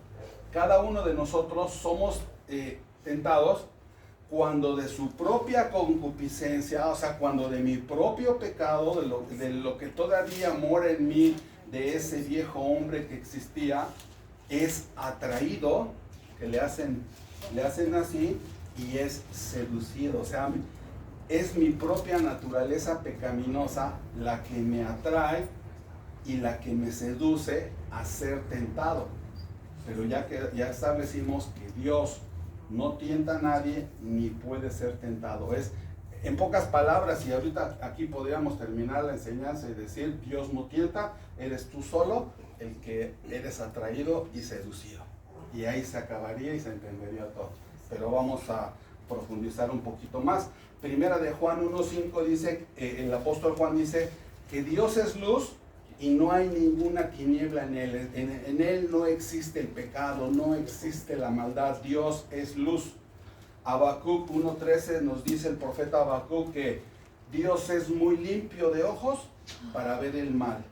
somos tentados cuando de su propia concupiscencia, o sea, cuando de mi propio pecado, de lo que todavía mora en mí, de ese viejo hombre que existía, es atraído, que le hacen así, y es seducido. O sea, es mi propia naturaleza pecaminosa la que me atrae y la que me seduce a ser tentado. Pero ya establecimos que Dios no tienta a nadie ni puede ser tentado. Es, en pocas palabras, y ahorita aquí podríamos terminar la enseñanza y decir: Dios no tienta, eres tú solo el que eres atraído y seducido. Y ahí se acabaría y se entendería todo. Pero vamos a profundizar un poquito más. Primera de Juan 1:5 dice, el apóstol Juan dice que Dios es luz y no hay ninguna tiniebla en Él. En Él no existe el pecado, no existe la maldad. Dios es luz. Habacuc 1:13 nos dice el profeta Habacuc que Dios es muy limpio de ojos para ver el mal.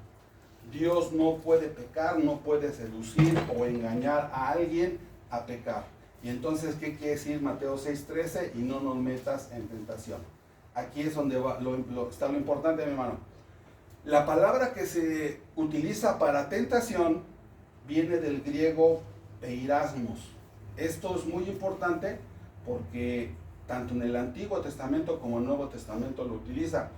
Dios no puede pecar, no puede seducir o engañar a alguien a pecar. Y entonces, ¿qué quiere decir Mateo 6:13? Y no nos metas en tentación. Aquí es donde está lo importante, mi hermano. La palabra que se utiliza para tentación viene del griego peirasmos. Esto es muy importante porque tanto en el Antiguo Testamento como en el Nuevo Testamento lo utiliza.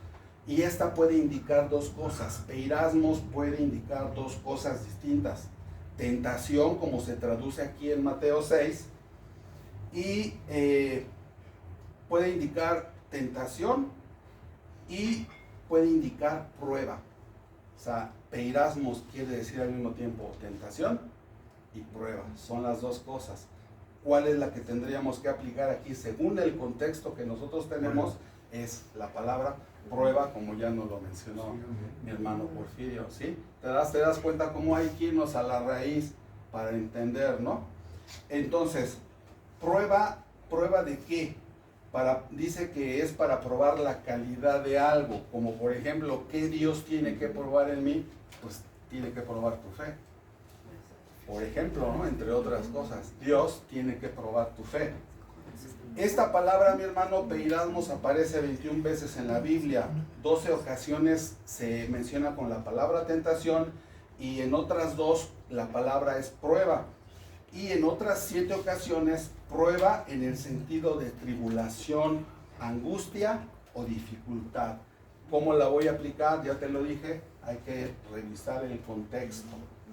Y esta puede indicar dos cosas. Peirasmos puede indicar dos cosas distintas. Tentación, como se traduce aquí en Mateo 6, y puede indicar tentación y puede indicar prueba. O sea, peirasmos quiere decir al mismo tiempo tentación y prueba. Son las dos cosas. ¿Cuál es la que tendríamos que aplicar aquí según el contexto que nosotros tenemos? Es la palabra prueba, como ya nos lo mencionó mi hermano Porfirio, ¿sí? Te das cuenta cómo hay que irnos a la raíz para entender, ¿no? Entonces, ¿prueba de qué? Dice que es para probar la calidad de algo, como por ejemplo, ¿qué Dios tiene que probar en mí? Pues tiene que probar tu fe. Por ejemplo, ¿no? Entre otras cosas, Dios tiene que probar tu fe. Esta palabra, mi hermano, peirasmos, aparece 21 veces en la Biblia. 12 ocasiones se menciona con la palabra tentación y en otras 2 la palabra es prueba. Y en otras 7 ocasiones, prueba en el sentido de tribulación, angustia o dificultad. ¿Cómo la voy a aplicar? Ya te lo dije, hay que revisar el contexto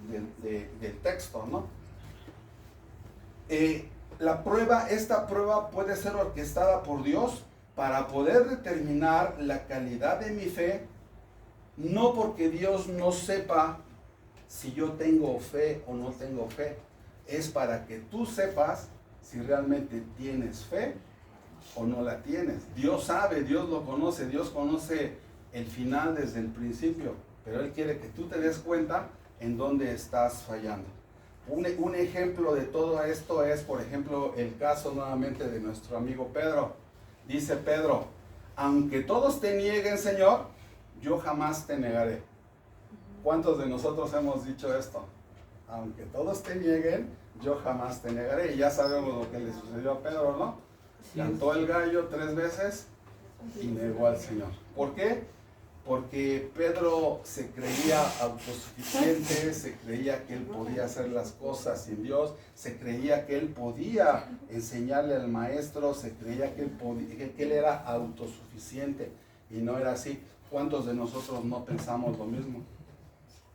del texto, ¿no? Esta prueba puede ser orquestada por Dios para poder determinar la calidad de mi fe, no porque Dios no sepa si yo tengo fe o no tengo fe. Es para que tú sepas si realmente tienes fe o no la tienes. Dios sabe, Dios lo conoce, Dios conoce el final desde el principio, pero Él quiere que tú te des cuenta en dónde estás fallando. Un ejemplo de todo esto es, por ejemplo, el caso nuevamente de nuestro amigo Pedro. Dice Pedro, aunque todos te nieguen, Señor, yo jamás te negaré. ¿Cuántos de nosotros hemos dicho esto? Aunque todos te nieguen, yo jamás te negaré. Y ya sabemos lo que le sucedió a Pedro, ¿no? Cantó el gallo 3 veces y negó al Señor. ¿Por qué? Porque Pedro se creía autosuficiente, se creía que él podía hacer las cosas sin Dios, se creía que él podía enseñarle al maestro, se creía que él era autosuficiente y no era así. ¿Cuántos de nosotros no pensamos lo mismo?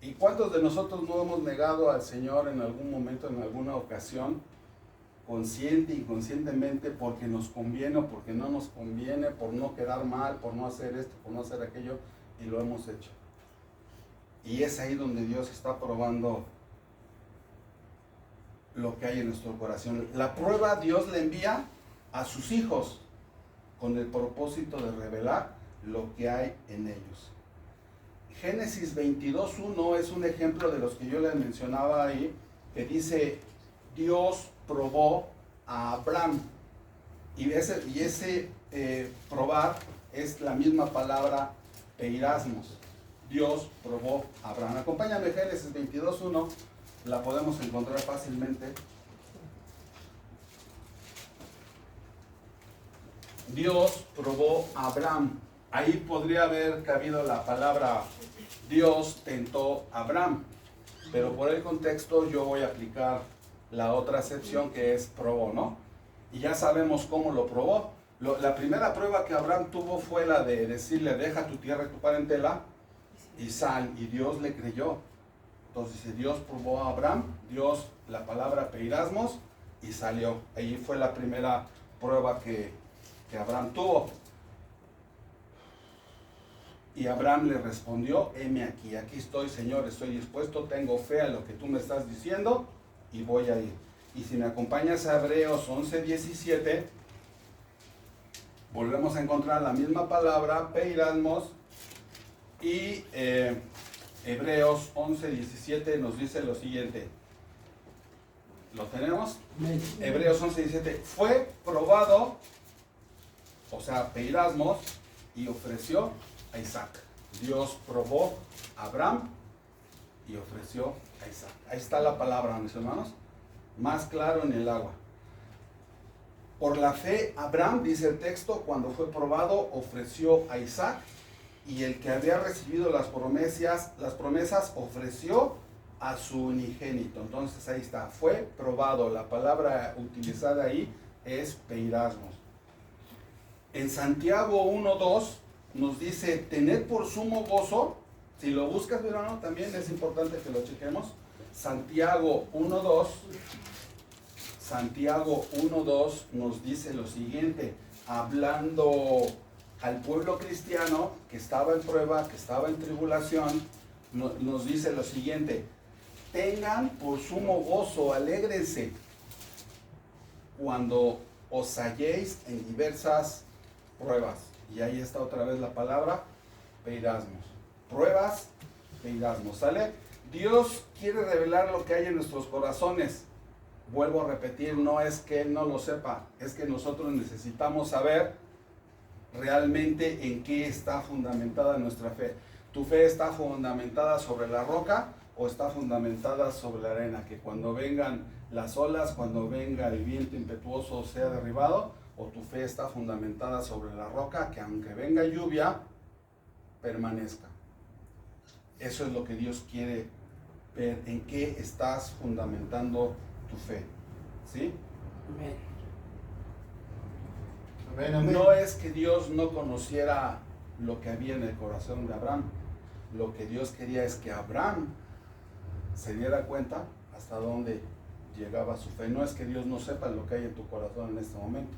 ¿Y cuántos de nosotros no hemos negado al Señor en algún momento, en alguna ocasión, consciente e inconscientemente, porque nos conviene o porque no nos conviene, por no quedar mal, por no hacer esto, por no hacer aquello, y lo hemos hecho? Y es ahí donde Dios está probando lo que hay en nuestro corazón. La prueba Dios le envía a sus hijos con el propósito de revelar lo que hay en ellos. Génesis 22:1 es un ejemplo de los que yo les mencionaba ahí, que dice, Dios probó a Abraham. Y ese probar es la misma palabra peirasmos. Dios probó a Abraham. Acompáñame, Génesis 22:1, la podemos encontrar fácilmente. Dios probó a Abraham. Ahí podría haber cabido la palabra Dios tentó a Abraham, pero por el contexto yo voy a aplicar la otra acepción que es probó, ¿no? Y ya sabemos cómo lo probó. La primera prueba que Abraham tuvo fue la de decirle, deja tu tierra y tu parentela y sal, y Dios le creyó. Entonces dice, Dios probó a Abraham, Dios, la palabra peirasmos, y salió. Ahí fue la primera prueba que Abraham tuvo. Y Abraham le respondió, heme aquí, aquí estoy, Señor, estoy dispuesto, tengo fe a lo que tú me estás diciendo y voy a ir. Y si me acompañas a Hebreos 11:17, volvemos a encontrar la misma palabra, peirasmos, y Hebreos 11:17 nos dice lo siguiente. ¿Lo tenemos? Hebreos 11:17, fue probado, o sea, peirasmos, y ofreció a Isaac. Dios probó a Abraham y ofreció a Isaac. Ahí está la palabra, mis hermanos, más claro en el agua. Por la fe, Abraham, dice el texto, cuando fue probado, ofreció a Isaac, y el que había recibido las promesas ofreció a su unigénito. Entonces ahí está, fue probado. La palabra utilizada ahí es peirasmos. En Santiago 1:2 nos dice, tened por sumo gozo. Si lo buscas, mi hermano, también es importante que lo chequemos. Santiago 1:2 nos dice lo siguiente, hablando al pueblo cristiano que estaba en prueba, que estaba en tribulación, nos dice lo siguiente, tengan por sumo gozo, alégrense cuando os halléis en diversas pruebas. Y ahí está otra vez la palabra peirasmos. Pruebas, peirasmos, ¿sale? Dios quiere revelar lo que hay en nuestros corazones. Vuelvo a repetir, no es que Él no lo sepa, es que nosotros necesitamos saber realmente en qué está fundamentada nuestra fe. ¿Tu fe está fundamentada sobre la roca o está fundamentada sobre la arena? Que cuando vengan las olas, cuando venga el viento impetuoso sea derribado, o tu fe está fundamentada sobre la roca, que aunque venga lluvia, permanezca. Eso es lo que Dios quiere ver, en qué estás fundamentando tu fe. ¿Sí? Amén. Amén. No es que Dios no conociera lo que había en el corazón de Abraham. Lo que Dios quería es que Abraham se diera cuenta hasta dónde llegaba su fe. No es que Dios no sepa lo que hay en tu corazón en este momento.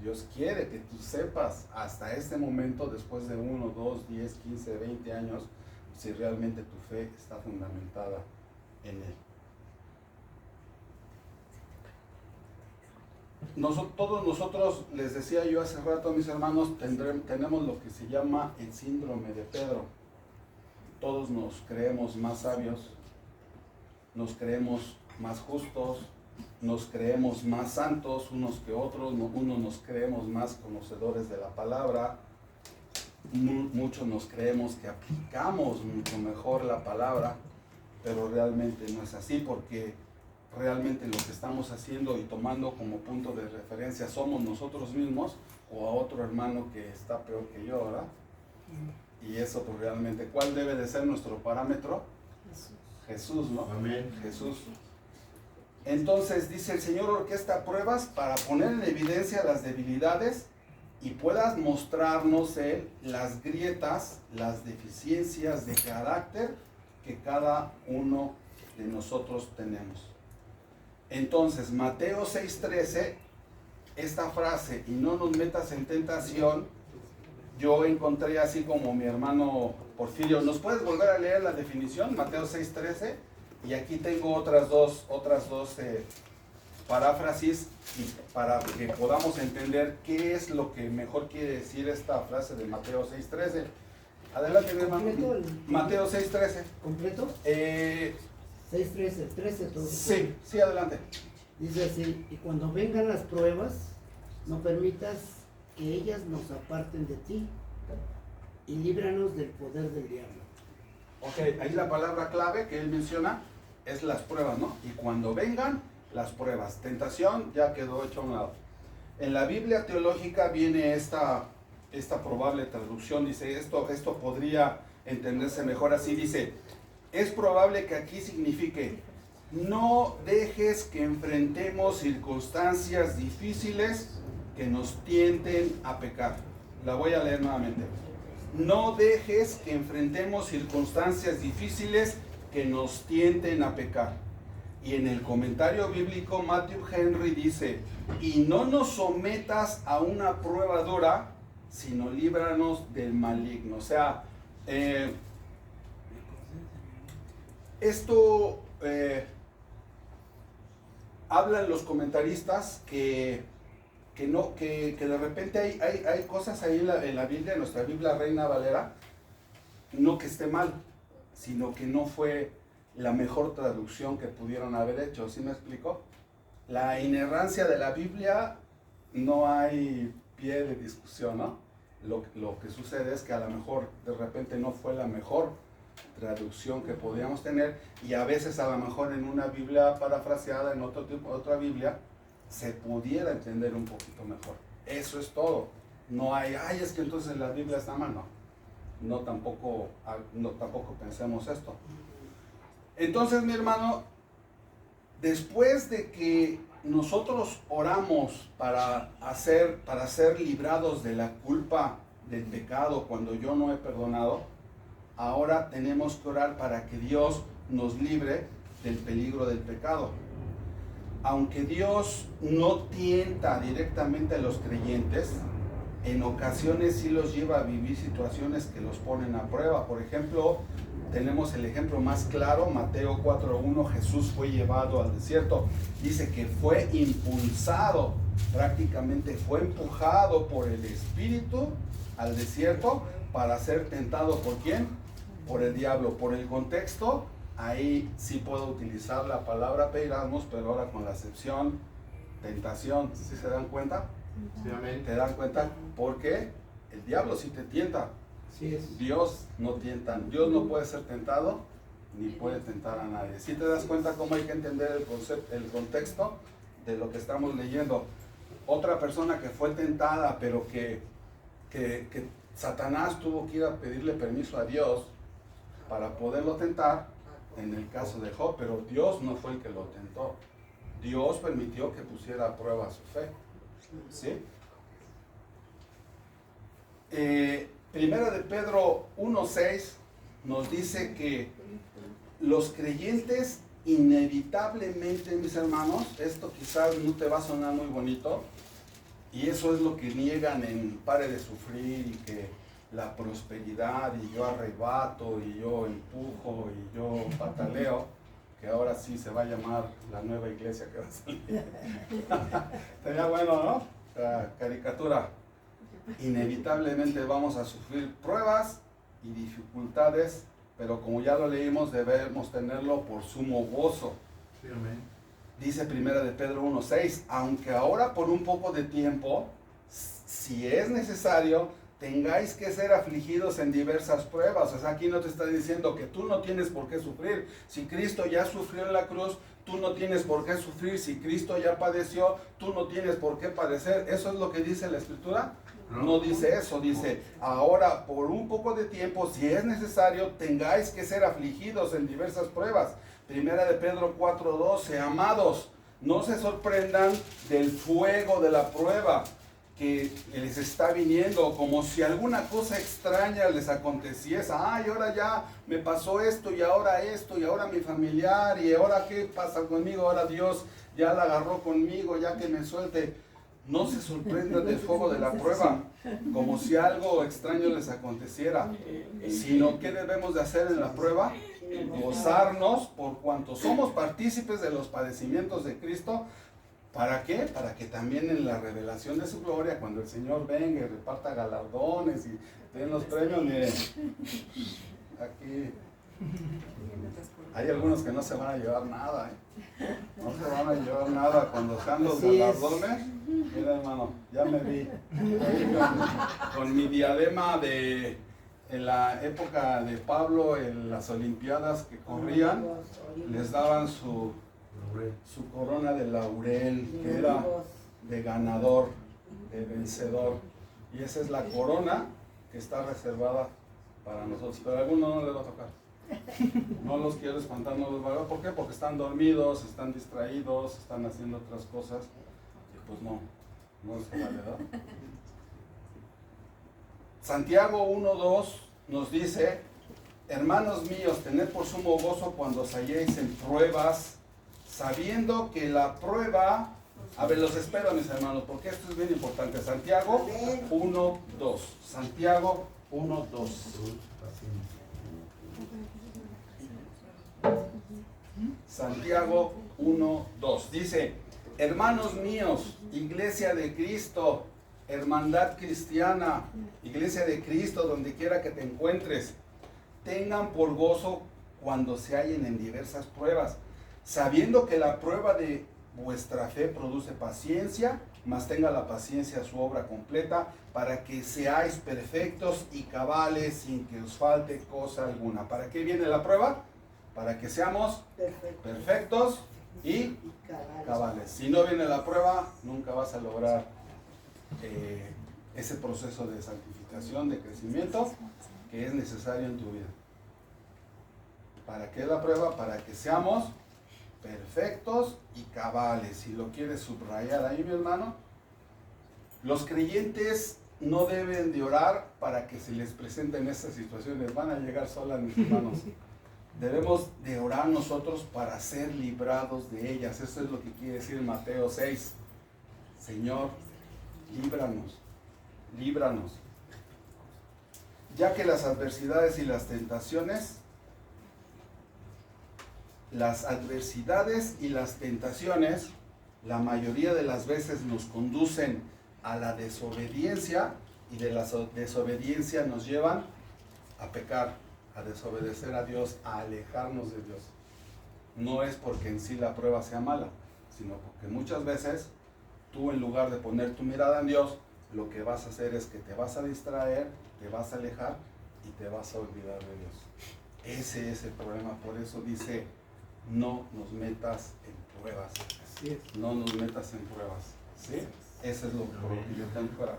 Dios quiere que tú sepas hasta este momento, después de 1, 2, 10, 15, 20 años, si realmente tu fe está fundamentada en Él. todos nosotros, les decía yo hace rato a mis hermanos, tenemos lo que se llama el síndrome de Pedro. Todos nos creemos más sabios, nos creemos más justos, nos creemos más santos unos que otros, unos nos creemos más conocedores de la palabra, muchos nos creemos que aplicamos mucho mejor la palabra, pero realmente no es así, porque realmente lo que estamos haciendo y tomando como punto de referencia somos nosotros mismos o a otro hermano que está peor que yo, ¿verdad? Y eso pues realmente, ¿cuál debe de ser nuestro parámetro? Jesús, ¿no? Amén. Jesús. Entonces dice el Señor orquesta pruebas para poner en evidencia las debilidades y puedas mostrarnos Él las grietas, las deficiencias de carácter que cada uno de nosotros tenemos. Entonces, Mateo 6:13, esta frase, y no nos metas en tentación, yo encontré así como mi hermano Porfirio. ¿Nos puedes volver a leer la definición? Mateo 6:13. Y aquí tengo otras dos paráfrasis para que podamos entender qué es lo que mejor quiere decir esta frase de Mateo 6:13. Adelante, mi hermano. Mateo 6:13. ¿Completo? 6:13, 13 todo. Sí, adelante. Dice así, y cuando vengan las pruebas, no permitas que ellas nos aparten de ti y líbranos del poder del diablo. Ok, ahí la palabra clave que él menciona es las pruebas, ¿no? Y cuando vengan las pruebas, tentación ya quedó hecho a un lado. En la Biblia teológica viene esta probable traducción, dice esto podría entenderse mejor así, dice, es probable que aquí signifique, no dejes que enfrentemos circunstancias difíciles que nos tienten a pecar. La voy a leer nuevamente. No dejes que enfrentemos circunstancias difíciles que nos tienten a pecar. Y en el comentario bíblico, Matthew Henry dice, y no nos sometas a una prueba dura, sino líbranos del maligno. O sea, esto hablan los comentaristas que de repente hay cosas ahí en la Biblia, en nuestra Biblia Reina Valera, no que esté mal, sino que no fue la mejor traducción que pudieron haber hecho. ¿Sí me explico? La inerrancia de la Biblia no hay pie de discusión, ¿no? Lo que sucede es que a lo mejor de repente no fue la mejor traducción que podíamos tener, y a veces a lo mejor en una Biblia parafraseada, en otra Biblia, se pudiera entender un poquito mejor. Eso es todo. No hay, es que entonces la Biblia está mal, no tampoco pensemos esto. Entonces, mi hermano, después de que nosotros oramos para ser librados de la culpa del pecado cuando yo no he perdonado, ahora tenemos que orar para que Dios nos libre del peligro del pecado. Aunque Dios no tienta directamente a los creyentes, en ocasiones sí los lleva a vivir situaciones que los ponen a prueba. Por ejemplo, tenemos el ejemplo más claro, Mateo 4:1, Jesús fue llevado al desierto. Dice que fue impulsado, prácticamente fue empujado por el Espíritu al desierto para ser tentado. ¿Por quién? Por el diablo. Por el contexto, ahí sí puedo utilizar la palabra peiramos, pero ahora con la acepción tentación. ¿Sí se dan cuenta? Sí, amén. ¿Te dan cuenta? Porque el diablo sí te tienta. Sí es. Dios no tienta. Dios no puede ser tentado ni puede tentar a nadie. ¿Sí te das cuenta cómo hay que entender el contexto de lo que estamos leyendo? Otra persona que fue tentada, pero que Satanás tuvo que ir a pedirle permiso a Dios para poderlo tentar, en el caso de Job, pero Dios no fue el que lo tentó. Dios permitió que pusiera a prueba su fe. ¿Sí? Primera de Pedro 1:6 nos dice que los creyentes inevitablemente, mis hermanos, esto quizás no te va a sonar muy bonito, y eso es lo que niegan en Pare de Sufrir, y que la prosperidad, y yo arrebato, y yo empujo, y yo pataleo, que ahora sí se va a llamar la nueva iglesia que va a salir. Sería bueno, ¿no? La caricatura. Inevitablemente vamos a sufrir pruebas y dificultades, pero como ya lo leímos, debemos tenerlo por sumo gozo. Sí, amén. Dice primera de Pedro 1:6, aunque ahora por un poco de tiempo, si es necesario, tengáis que ser afligidos en diversas pruebas. O sea, aquí no te está diciendo que tú no tienes por qué sufrir. Si Cristo ya sufrió en la cruz, tú no tienes por qué sufrir. Si Cristo ya padeció, tú no tienes por qué padecer. ¿Eso es lo que dice la Escritura? No dice eso, dice, ahora por un poco de tiempo, si es necesario, tengáis que ser afligidos en diversas pruebas. Primera de Pedro 4:12, amados, no se sorprendan del fuego de la prueba que les está viniendo, como si alguna cosa extraña les aconteciese. Ay, ahora ya me pasó esto, y ahora mi familiar, y ahora qué pasa conmigo, ahora Dios ya la agarró conmigo, ya que me suelte. No se sorprendan del fuego de la prueba, como si algo extraño les aconteciera, sino ¿qué debemos de hacer en la prueba? Gozarnos por cuanto somos partícipes de los padecimientos de Cristo. ¿Para qué? Para que también en la revelación de su gloria, cuando el Señor venga y reparta galardones y den los premios, miren, aquí hay algunos que no se van a llevar nada, no se van a llevar nada cuando sean los galardones. Mira, hermano, ya me vi ahí con mi diadema en la época de Pablo, en las olimpiadas que corrían, les daban su corona de laurel, que era de ganador, de vencedor. Y esa es la corona que está reservada para nosotros. Pero a algunos no les va a tocar. No los quiero espantar, no los va a ver. ¿Por qué? Porque están dormidos, están distraídos, están haciendo otras cosas. Y pues no se vale, ¿verdad? Santiago 1:2 nos dice, hermanos míos, tened por sumo gozo cuando os halléis en pruebas, sabiendo que la prueba, a ver, los espero mis hermanos, porque esto es bien importante. Santiago 1:2. Santiago 1:2. Santiago 1:2. Dice, hermanos míos, iglesia de Cristo, hermandad cristiana, iglesia de Cristo, donde quiera que te encuentres, tengan por gozo cuando se hallen en diversas pruebas, sabiendo que la prueba de vuestra fe produce paciencia, mas tenga la paciencia su obra completa, para que seáis perfectos y cabales, sin que os falte cosa alguna. ¿Para qué viene la prueba? Para que seamos perfectos y cabales. Si no viene la prueba, nunca vas a lograr ese proceso de santificación, de crecimiento que es necesario en tu vida. ¿Para qué la prueba? Para que seamos perfectos y cabales. Si lo quieres subrayar ahí, mi hermano, los creyentes no deben de orar para que se les presenten estas situaciones. Van a llegar solas, mis hermanos. Debemos de orar nosotros para ser librados de ellas. Eso es lo que quiere decir Mateo 6. Señor, líbranos, líbranos. Ya que las adversidades y las tentaciones, la mayoría de las veces nos conducen a la desobediencia, y de la desobediencia nos llevan a pecar, a desobedecer a Dios, a alejarnos de Dios. No es porque en sí la prueba sea mala, sino porque muchas veces tú, en lugar de poner tu mirada en Dios, lo que vas a hacer es que te vas a distraer, te vas a alejar y te vas a olvidar de Dios. Ese es el problema. Por eso dice, no nos metas en pruebas. Así es. No nos metas en pruebas. ¿Sí? Eso es lo que yo tengo que orar.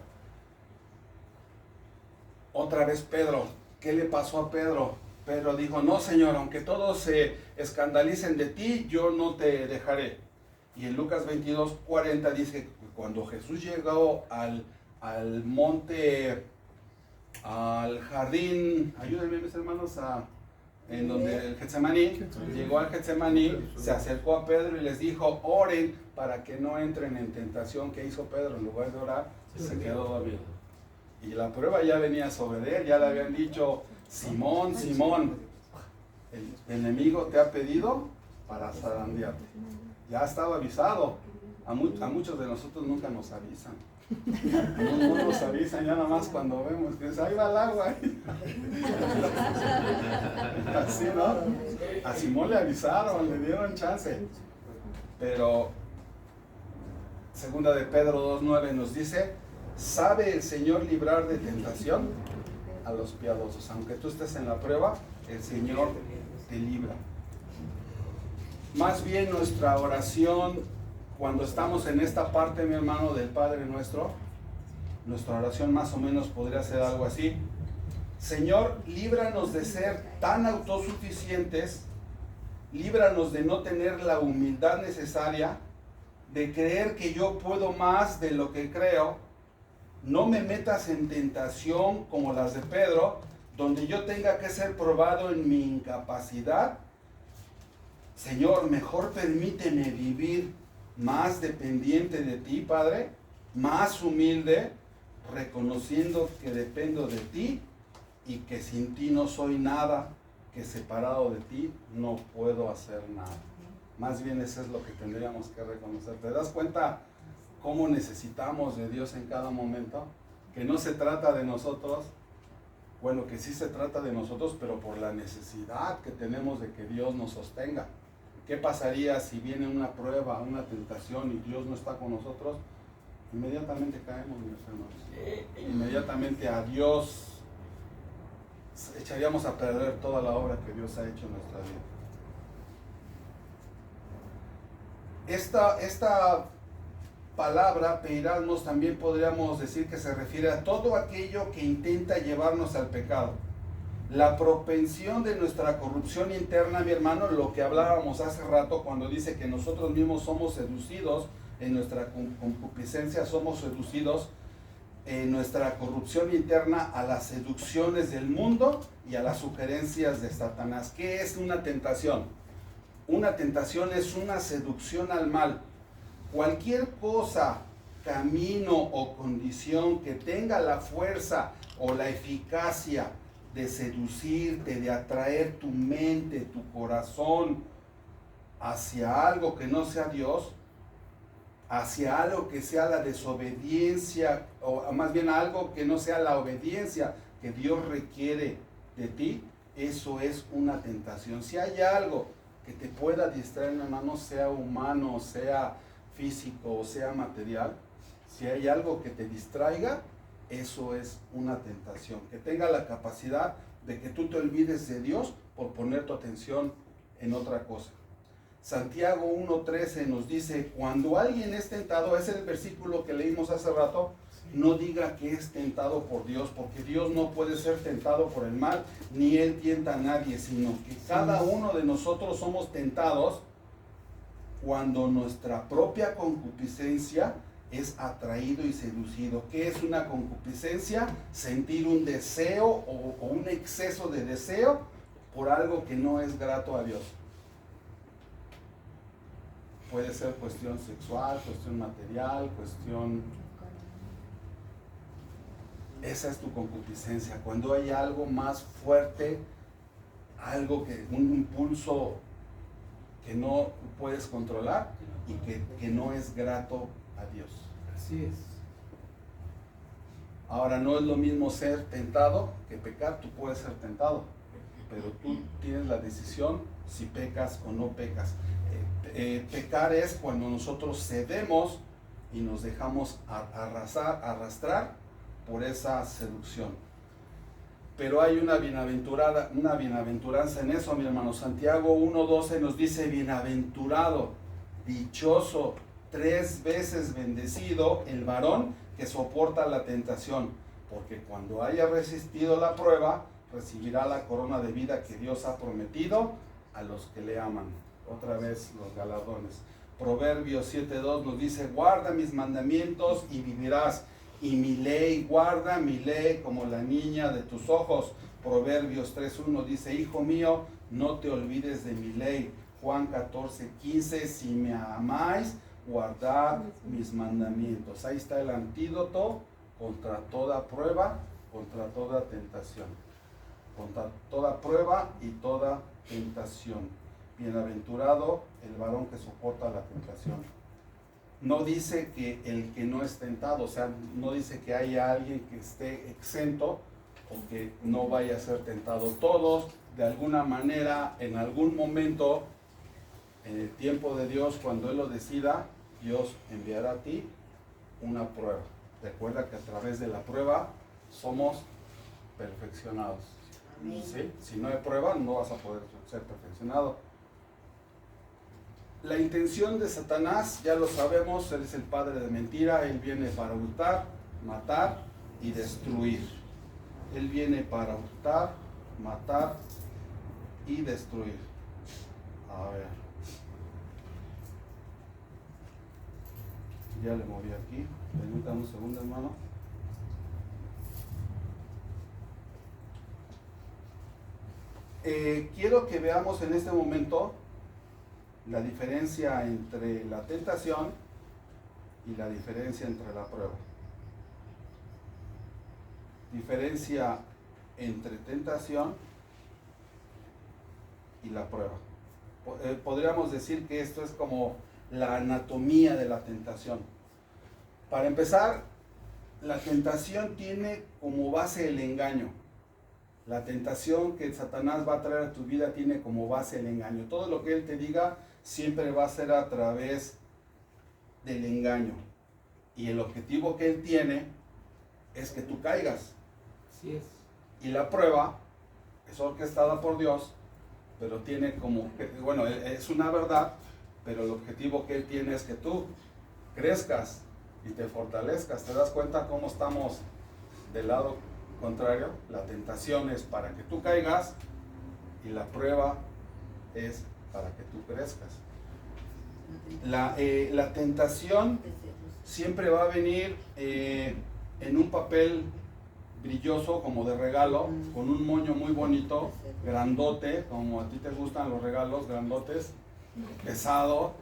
Otra vez Pedro. ¿Qué le pasó a Pedro? Pedro dijo, no, Señor, aunque todos se escandalicen de ti, yo no te dejaré. Y en Lucas 22:40 dice que cuando Jesús llegó al monte, al jardín, ayúdenme mis hermanos, en donde el Getsemaní, llegó al Getsemaní, se acercó a Pedro y les dijo, oren para que no entren en tentación. ¿Qué hizo Pedro? En lugar de orar, se quedó dormido. Y la prueba ya venía sobre él, ya le habían dicho, Simón, Simón, el enemigo te ha pedido para zarandearte. Ya estaba avisado. A muchos de nosotros nunca nos avisan. No nos avisan, ya nada más cuando vemos que ahí va el agua. Así, ¿no? A Simón le avisaron, le dieron chance. Pero segunda de Pedro 2:9 nos dice: ¿sabe el Señor librar de tentación a los piadosos? Aunque tú estés en la prueba, el Señor te libra. Más bien nuestra oración, cuando estamos en esta parte, mi hermano, del Padre Nuestro, nuestra oración más o menos podría ser algo así: Señor, líbranos de ser tan autosuficientes, líbranos de no tener la humildad necesaria, de creer que yo puedo más de lo que creo. No me metas en tentación como las de Pedro, donde yo tenga que ser probado en mi incapacidad. Señor, mejor permíteme vivir más dependiente de ti, Padre, más humilde, reconociendo que dependo de ti y que sin ti no soy nada, que separado de ti no puedo hacer nada. Más bien eso es lo que tendríamos que reconocer. ¿Te das cuenta cómo necesitamos de Dios en cada momento? Que no se trata de nosotros, bueno, que sí se trata de nosotros, pero por la necesidad que tenemos de que Dios nos sostenga. ¿Qué pasaría si viene una prueba, una tentación y Dios no está con nosotros? Inmediatamente caemos, mis hermanos. Inmediatamente a Dios echaríamos a perder toda la obra que Dios ha hecho en nuestra vida. Esta palabra, peirasmos, también podríamos decir que se refiere a todo aquello que intenta llevarnos al pecado. La propensión de nuestra corrupción interna, mi hermano, lo que hablábamos hace rato cuando dice que nosotros mismos somos seducidos, en nuestra concupiscencia somos seducidos, en nuestra corrupción interna, a las seducciones del mundo y a las sugerencias de Satanás. ¿Qué es una tentación? Una tentación es una seducción al mal. Cualquier cosa, camino o condición que tenga la fuerza o la eficacia de seducirte, de atraer tu mente, tu corazón hacia algo que no sea Dios, hacia algo que sea la desobediencia, o más bien algo que no sea la obediencia que Dios requiere de ti, eso es una tentación. Si hay algo que te pueda distraer, mi hermano, sea humano, sea físico o sea material, si hay algo que te distraiga, eso es una tentación, que tenga la capacidad de que tú te olvides de Dios por poner tu atención en otra cosa. Santiago 1:13 nos dice: cuando alguien es tentado, es el versículo que leímos hace rato, no diga que es tentado por Dios, porque Dios no puede ser tentado por el mal, ni Él tienta a nadie, sino que cada uno de nosotros somos tentados cuando nuestra propia concupiscencia es atraído y seducido. ¿Qué es una concupiscencia? Sentir un deseo o un exceso de deseo por algo que no es grato a Dios. Puede ser cuestión sexual, cuestión material, cuestión... Esa es tu concupiscencia. Cuando hay algo más fuerte, algo que, un impulso que no puedes controlar y que no es grato a Dios. Así es. Ahora, no es lo mismo ser tentado que pecar. Tú puedes ser tentado, pero tú tienes la decisión si pecas o no pecas. Pecar es cuando nosotros cedemos y nos dejamos arrastrar por esa seducción. Pero hay una bienaventuranza en eso, mi hermano. Santiago 1:12 nos dice: bienaventurado, dichoso, 3 veces bendecido el varón que soporta la tentación, porque cuando haya resistido la prueba, recibirá la corona de vida que Dios ha prometido a los que le aman. Otra vez los galardones. Proverbios 7:2 nos dice: guarda mis mandamientos y vivirás, y mi ley, guarda mi ley como la niña de tus ojos. Proverbios 3:1 dice: hijo mío, no te olvides de mi ley. Juan 14:15: si me amáis, guardad mis mandamientos. Ahí está el antídoto contra toda prueba, contra toda tentación. Contra toda prueba y toda tentación. bienaventurado el varón que soporta la tentación. No dice que el que no es tentado, o sea, no dice que haya alguien que esté exento o que no vaya a ser tentado. Todos, de alguna manera, en algún momento, en el tiempo de Dios, cuando Él lo decida, Dios enviará a ti una prueba. Recuerda que a través de la prueba somos perfeccionados. ¿Sí? Si no hay prueba, no vas a poder ser perfeccionado. La intención de Satanás, ya lo sabemos, él es el padre de mentira. Él viene para hurtar, matar y destruir. Él viene para hurtar, matar y destruir. A ver. Ya le moví aquí. Permítame un segundo, hermano. Quiero que veamos en este momento la diferencia entre la tentación y la diferencia entre la prueba. Diferencia entre tentación y la prueba. Podríamos decir que esto es como la anatomía de la tentación. Para empezar, la tentación tiene como base el engaño. La tentación que Satanás va a traer a tu vida tiene como base el engaño. Todo lo que él te diga siempre va a ser a través del engaño. Y el objetivo que él tiene es que tú caigas. Así es. Y la prueba es orquestada por Dios, pero tiene como, bueno, es una verdad, pero el objetivo que él tiene es que tú crezcas y te fortalezcas. ¿Te das cuenta cómo estamos del lado contrario? La tentación es para que tú caigas y la prueba es para que tú crezcas. La tentación siempre va a venir en un papel brilloso, como de regalo, con un moño muy bonito, grandote, como a ti te gustan los regalos grandotes, pesado.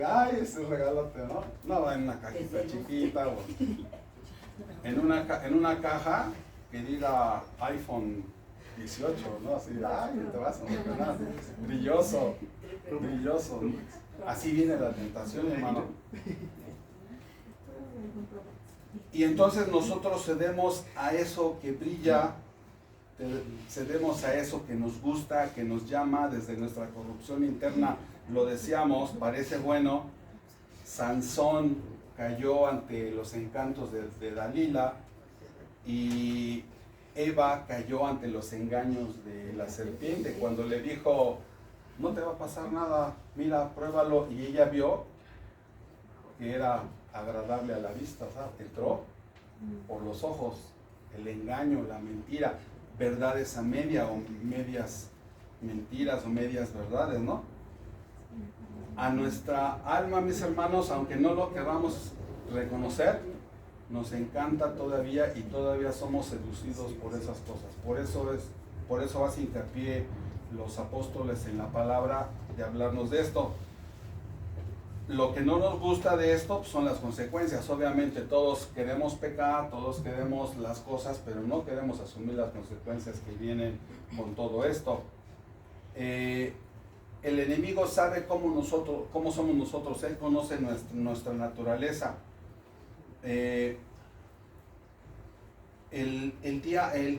Ay, ese regalote, ¿no? No, en una cajita chiquita o en una caja que diga iPhone 18, ¿no? Así, ay, te vas a emocionar. Brilloso, brilloso. Así viene la tentación, hermano. Y entonces nosotros cedemos a eso que brilla, cedemos a eso que nos gusta, que nos llama desde nuestra corrupción interna. Lo deseamos, parece bueno. Sansón cayó ante los encantos de Dalila y Eva cayó ante los engaños de la serpiente cuando le dijo, no te va a pasar nada, mira, pruébalo. Y ella vio que era agradable a la vista, ¿sabes? Entró por los ojos, el engaño, la mentira, verdades a media o medias mentiras o medias verdades, ¿no? A nuestra alma, mis hermanos, aunque no lo queramos reconocer, nos encanta todavía y todavía somos seducidos por esas cosas. Por eso hace hincapié los apóstoles en la palabra de hablarnos de esto. Lo que no nos gusta de esto pues, son las consecuencias. Obviamente todos queremos pecar, todos queremos las cosas, pero no queremos asumir las consecuencias que vienen con todo esto. El enemigo sabe cómo somos nosotros, él conoce nuestra naturaleza. El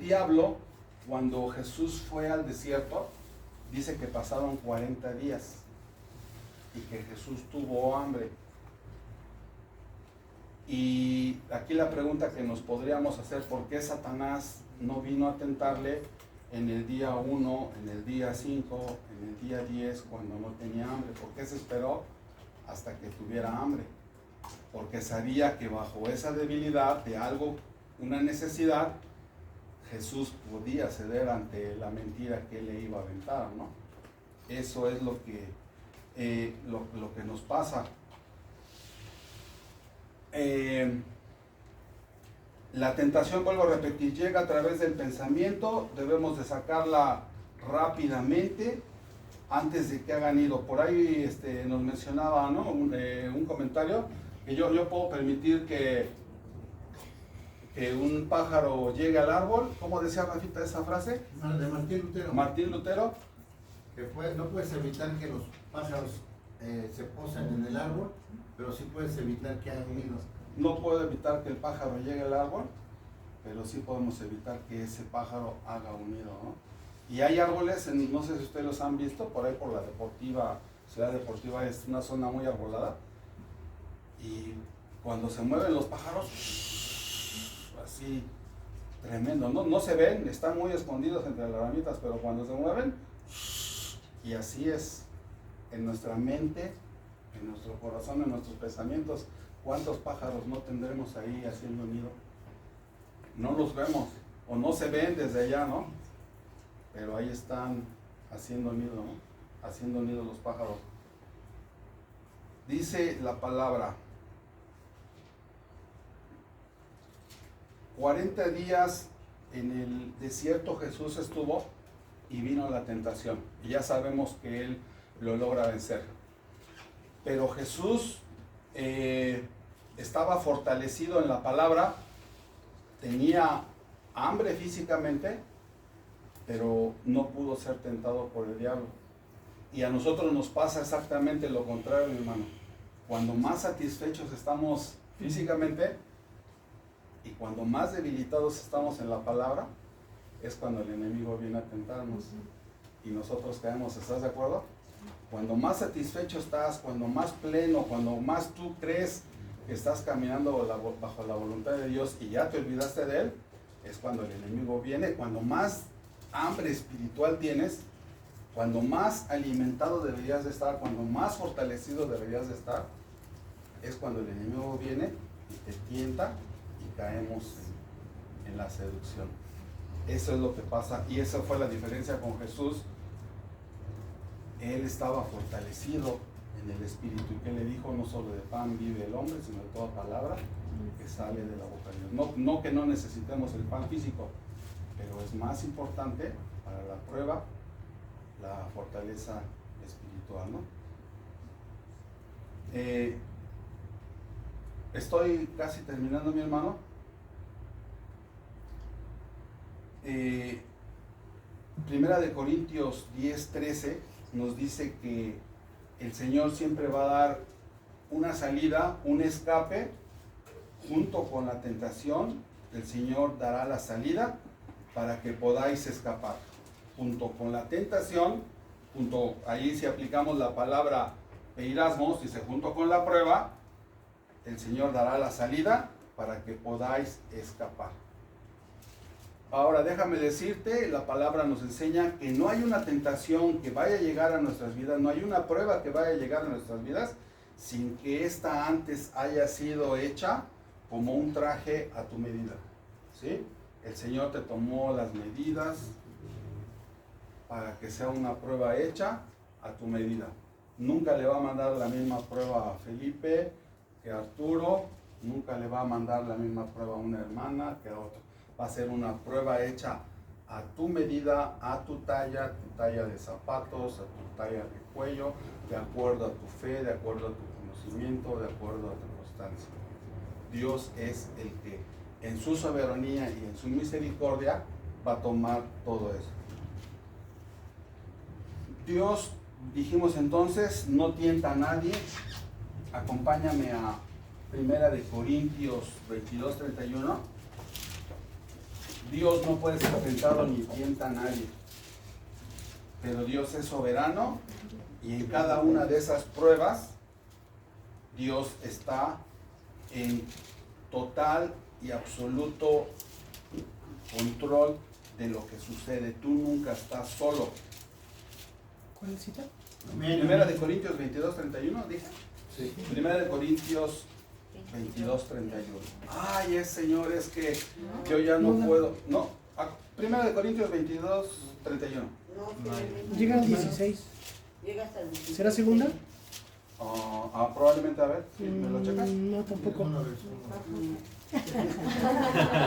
diablo, cuando Jesús fue al desierto, dice que pasaron 40 días y que Jesús tuvo hambre. Y aquí la pregunta que nos podríamos hacer, ¿por qué Satanás no vino a tentarle en el día 1, en el día 5, en el día 10, cuando no tenía hambre? ¿Por qué se esperó hasta que tuviera hambre? Porque sabía que bajo esa debilidad de algo, una necesidad, Jesús podía ceder ante la mentira que él le iba a aventar, ¿no? Eso es lo que nos pasa. La tentación, vuelvo a repetir, llega a través del pensamiento. Debemos de sacarla rápidamente antes de que hagan ido. Por ahí nos mencionaba, ¿no? un comentario que yo puedo permitir que que un pájaro llegue al árbol. ¿Cómo decía Rafita esa frase? De Martín Lutero. Martín Lutero. Que no puedes evitar que los pájaros se posen en el árbol, pero sí puedes evitar que hagan nidos. No puedo evitar que el pájaro llegue al árbol, pero sí podemos evitar que ese pájaro haga un nido, ¿no? Y hay árboles, no sé si ustedes los han visto, por ahí por la Deportiva, Ciudad Deportiva es una zona muy arbolada, y cuando se mueven los pájaros, así, tremendo, no se ven, están muy escondidos entre las ramitas, pero cuando se mueven, y así es en nuestra mente, en nuestro corazón, en nuestros pensamientos. ¿Cuántos pájaros no tendremos ahí haciendo nido? No los vemos, o no se ven desde allá, ¿no? Pero ahí están haciendo nido, ¿no? Haciendo nido los pájaros. Dice la palabra, 40 días en el desierto Jesús estuvo y vino la tentación. Y ya sabemos que Él lo logra vencer. Pero Jesús estaba fortalecido en la palabra, tenía hambre físicamente, pero no pudo ser tentado por el diablo. Y a nosotros nos pasa exactamente lo contrario, mi hermano. Cuando más satisfechos estamos físicamente y cuando más debilitados estamos en la palabra, es cuando el enemigo viene a tentarnos y nosotros caemos. ¿Estás de acuerdo? Cuando más satisfecho estás, cuando más pleno, cuando más tú crees que estás caminando bajo la voluntad de Dios y ya te olvidaste de Él, es cuando el enemigo viene. Cuando más hambre espiritual tienes, cuando más alimentado deberías de estar, cuando más fortalecido deberías de estar, es cuando el enemigo viene y te tienta y caemos en la seducción. Eso es lo que pasa, y esa fue la diferencia con Jesús. Él estaba fortalecido en el espíritu, y que le dijo: no solo de pan vive el hombre, sino de toda palabra que sale de la boca de Dios. No que no necesitemos el pan físico, pero es más importante para la prueba la fortaleza espiritual, ¿no? Estoy casi terminando, mi hermano. Primera de Corintios 10:13 nos dice que el Señor siempre va a dar una salida, un escape. Junto con la tentación, el Señor dará la salida para que podáis escapar. Junto con la tentación, ahí si aplicamos la palabra peirasmos, dice junto con la prueba, el Señor dará la salida para que podáis escapar. Ahora déjame decirte, la palabra nos enseña que no hay una tentación que vaya a llegar a nuestras vidas, no hay una prueba que vaya a llegar a nuestras vidas sin que ésta antes haya sido hecha como un traje a tu medida, ¿sí? El Señor te tomó las medidas para que sea una prueba hecha a tu medida. Nunca le va a mandar la misma prueba a Felipe que a Arturo, nunca le va a mandar la misma prueba a una hermana que a otro. Va a ser una prueba hecha a tu medida, a tu talla de zapatos, a tu talla de cuello, de acuerdo a tu fe, de acuerdo a tu conocimiento, de acuerdo a tu constancia. Dios es el que en su soberanía y en su misericordia va a tomar todo eso. Dios, dijimos entonces, no tienta a nadie. Acompáñame a Primera de Corintios 22:31. Dios no puede ser tentado ni tienta a nadie, pero Dios es soberano y en cada una de esas pruebas Dios está en total y absoluto control de lo que sucede. Tú nunca estás solo. ¿Cuál cita? Primera de Corintios 22:31, dije. Sí. Primera de Corintios 22:31. Ay, Señor, es que yo ya no puedo. No, Primera de Corintios 22:31. Llega al 16. Llega hasta el 16. ¿Será segunda? Probablemente, a ver, ¿sí? ¿Me lo checas? No, tampoco.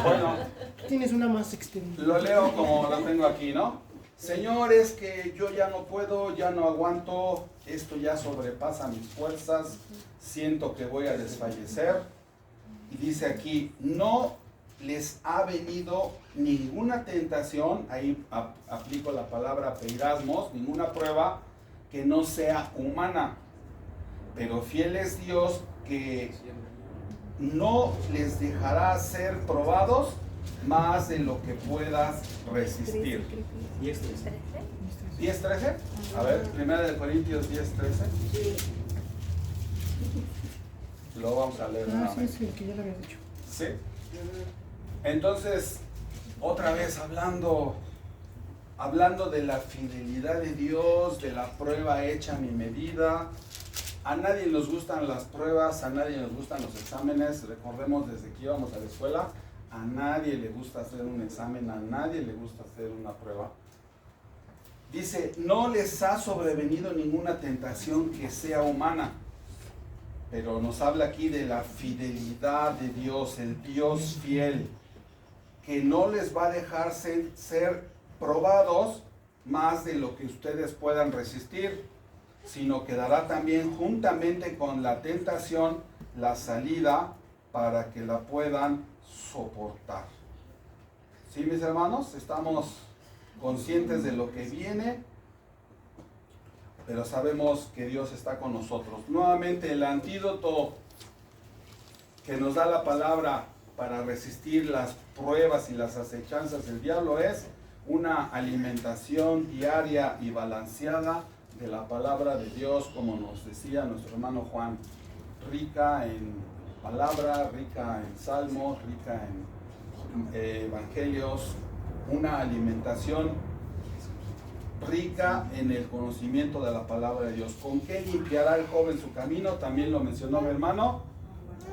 Bueno, Tienes una más extendida. lo leo como lo tengo aquí, ¿no? Señor, es que yo ya no puedo, ya no aguanto, esto ya sobrepasa mis fuerzas, siento que voy a desfallecer. Y dice aquí, no les ha venido ninguna tentación, ahí aplico la palabra peirasmos, ninguna prueba que no sea humana. Pero fiel es Dios que no les dejará ser probados más de lo que puedas resistir. 10:13. A ver, 1 Corintios 10:13. Lo vamos a leer. Sí, que ya lo habías dicho. ¿Sí? Entonces, otra vez hablando de la fidelidad de Dios, de la prueba hecha a mi medida. A nadie nos gustan las pruebas, a nadie nos gustan los exámenes. Recordemos desde que íbamos a la escuela, a nadie le gusta hacer un examen, a nadie le gusta hacer una prueba. Dice, no les ha sobrevenido ninguna tentación que sea humana. Pero nos habla aquí de la fidelidad de Dios, el Dios fiel, que no les va a dejar ser probados más de lo que ustedes puedan resistir, sino que dará también juntamente con la tentación la salida para que la puedan soportar. ¿Sí, mis hermanos? Estamos conscientes de lo que viene, pero sabemos que Dios está con nosotros. Nuevamente, el antídoto que nos da la palabra para resistir las pruebas y las acechanzas del diablo es una alimentación diaria y balanceada de la palabra de Dios, como nos decía nuestro hermano Juan, rica en palabra, rica en salmos, rica en evangelios, una alimentación rica en el conocimiento de la palabra de Dios. ¿Con qué limpiará el joven su camino? También lo mencionó mi hermano,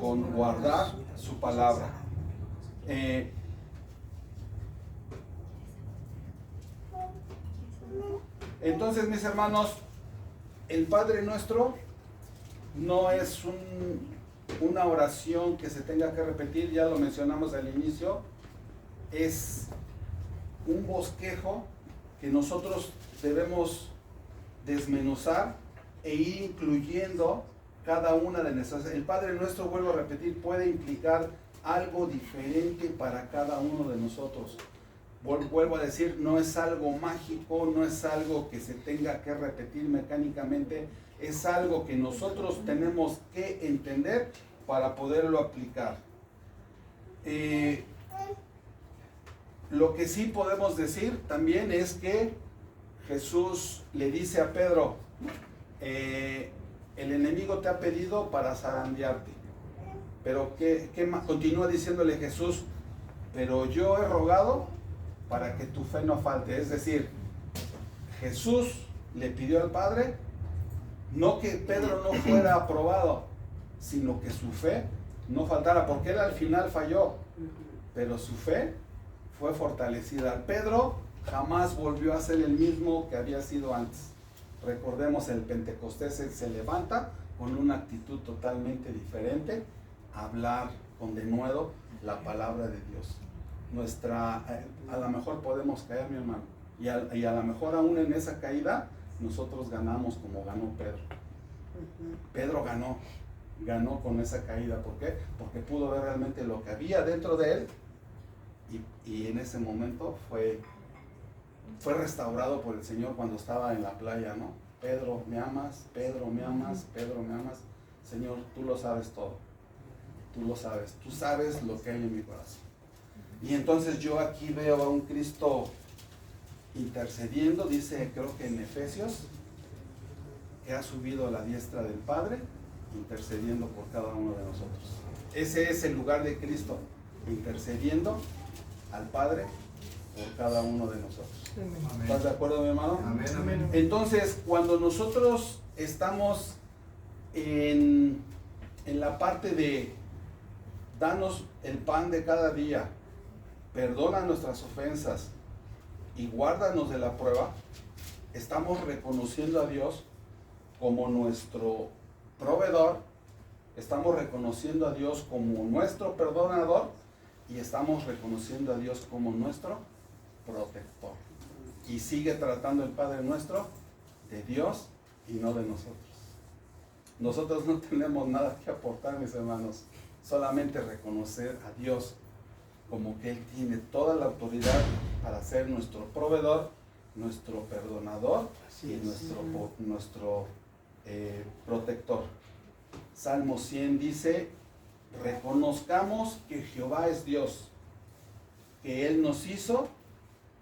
con guardar su palabra. Entonces, mis hermanos, el Padre Nuestro no es una oración que se tenga que repetir, ya lo mencionamos al inicio, es un bosquejo que nosotros debemos desmenuzar e ir incluyendo cada una de nuestras. El Padre Nuestro, vuelvo a repetir, puede implicar algo diferente para cada uno de nosotros. Vuelvo a decir, no es algo mágico, no es algo que se tenga que repetir mecánicamente, es algo que nosotros tenemos que entender para poderlo aplicar. Lo que sí podemos decir también es que Jesús le dice a Pedro, el enemigo te ha pedido para zarandearte. Pero continúa diciéndole Jesús, pero yo he rogado para que tu fe no falte. Es decir, Jesús le pidió al Padre no que Pedro no fuera aprobado, sino que su fe no faltara, porque él al final falló, pero su fe fue fortalecida. Pedro jamás volvió a ser el mismo que había sido antes. Recordemos, el Pentecostés se levanta con una actitud totalmente diferente, a hablar con denuedo la palabra de Dios. A lo mejor podemos caer, mi hermano, y a lo mejor aún en esa caída nosotros ganamos como ganó Pedro. Pedro ganó con esa caída. ¿Por qué? Porque pudo ver realmente lo que había dentro de él, y en ese momento fue restaurado por el Señor cuando estaba en la playa, ¿no? Pedro, ¿me amas? Pedro, ¿me amas? Pedro, ¿me amas? Señor, tú lo sabes todo. Tú lo sabes. Tú sabes lo que hay en mi corazón. Y entonces yo aquí veo a un Cristo intercediendo, dice, creo que en Efesios, que ha subido a la diestra del Padre, intercediendo por cada uno de nosotros. Ese es el lugar de Cristo, intercediendo al Padre por cada uno de nosotros. ¿Estás de acuerdo, mi hermano? Amén, amén. Entonces, cuando nosotros estamos en la parte de danos el pan de cada día, perdona nuestras ofensas y guárdanos de la prueba, estamos reconociendo a Dios como nuestro proveedor, estamos reconociendo a Dios como nuestro perdonador y estamos reconociendo a Dios como nuestro protector. Y sigue tratando el Padre Nuestro de Dios y no de nosotros. Nosotros no tenemos nada que aportar, mis hermanos, solamente reconocer a Dios como que Él tiene toda la autoridad para ser nuestro proveedor, nuestro perdonador y nuestro protector. Salmo 100 dice: reconozcamos que Jehová es Dios, que Él nos hizo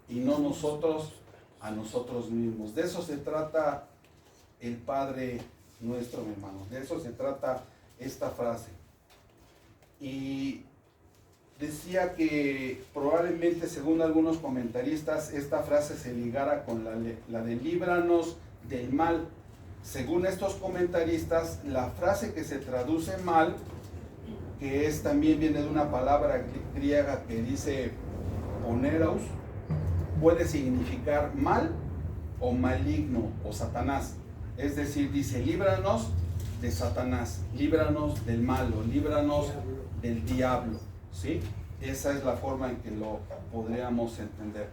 y no nosotros a nosotros mismos. De eso se trata el Padre Nuestro, mi hermano. De eso se trata esta frase. Y decía que probablemente, según algunos comentaristas, esta frase se ligara con la de líbranos del mal. Según estos comentaristas, la frase que se traduce mal, que también viene de una palabra griega que dice poneros, puede significar mal o maligno o Satanás. Es decir, dice: líbranos de Satanás, líbranos del malo, líbranos del diablo, ¿sí? Esa es la forma en que lo podríamos entender.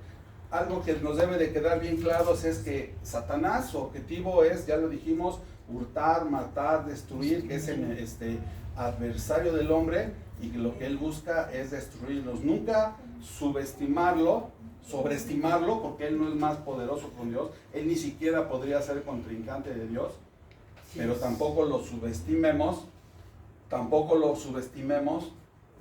Algo que nos debe de quedar bien claros es que Satanás, su objetivo es, ya lo dijimos, hurtar, matar, destruir, que es adversario del hombre, y que lo que él busca es destruirnos. Nunca subestimarlo, sobreestimarlo, porque él no es más poderoso con Dios. Él ni siquiera podría ser contrincante de Dios, pero tampoco lo subestimemos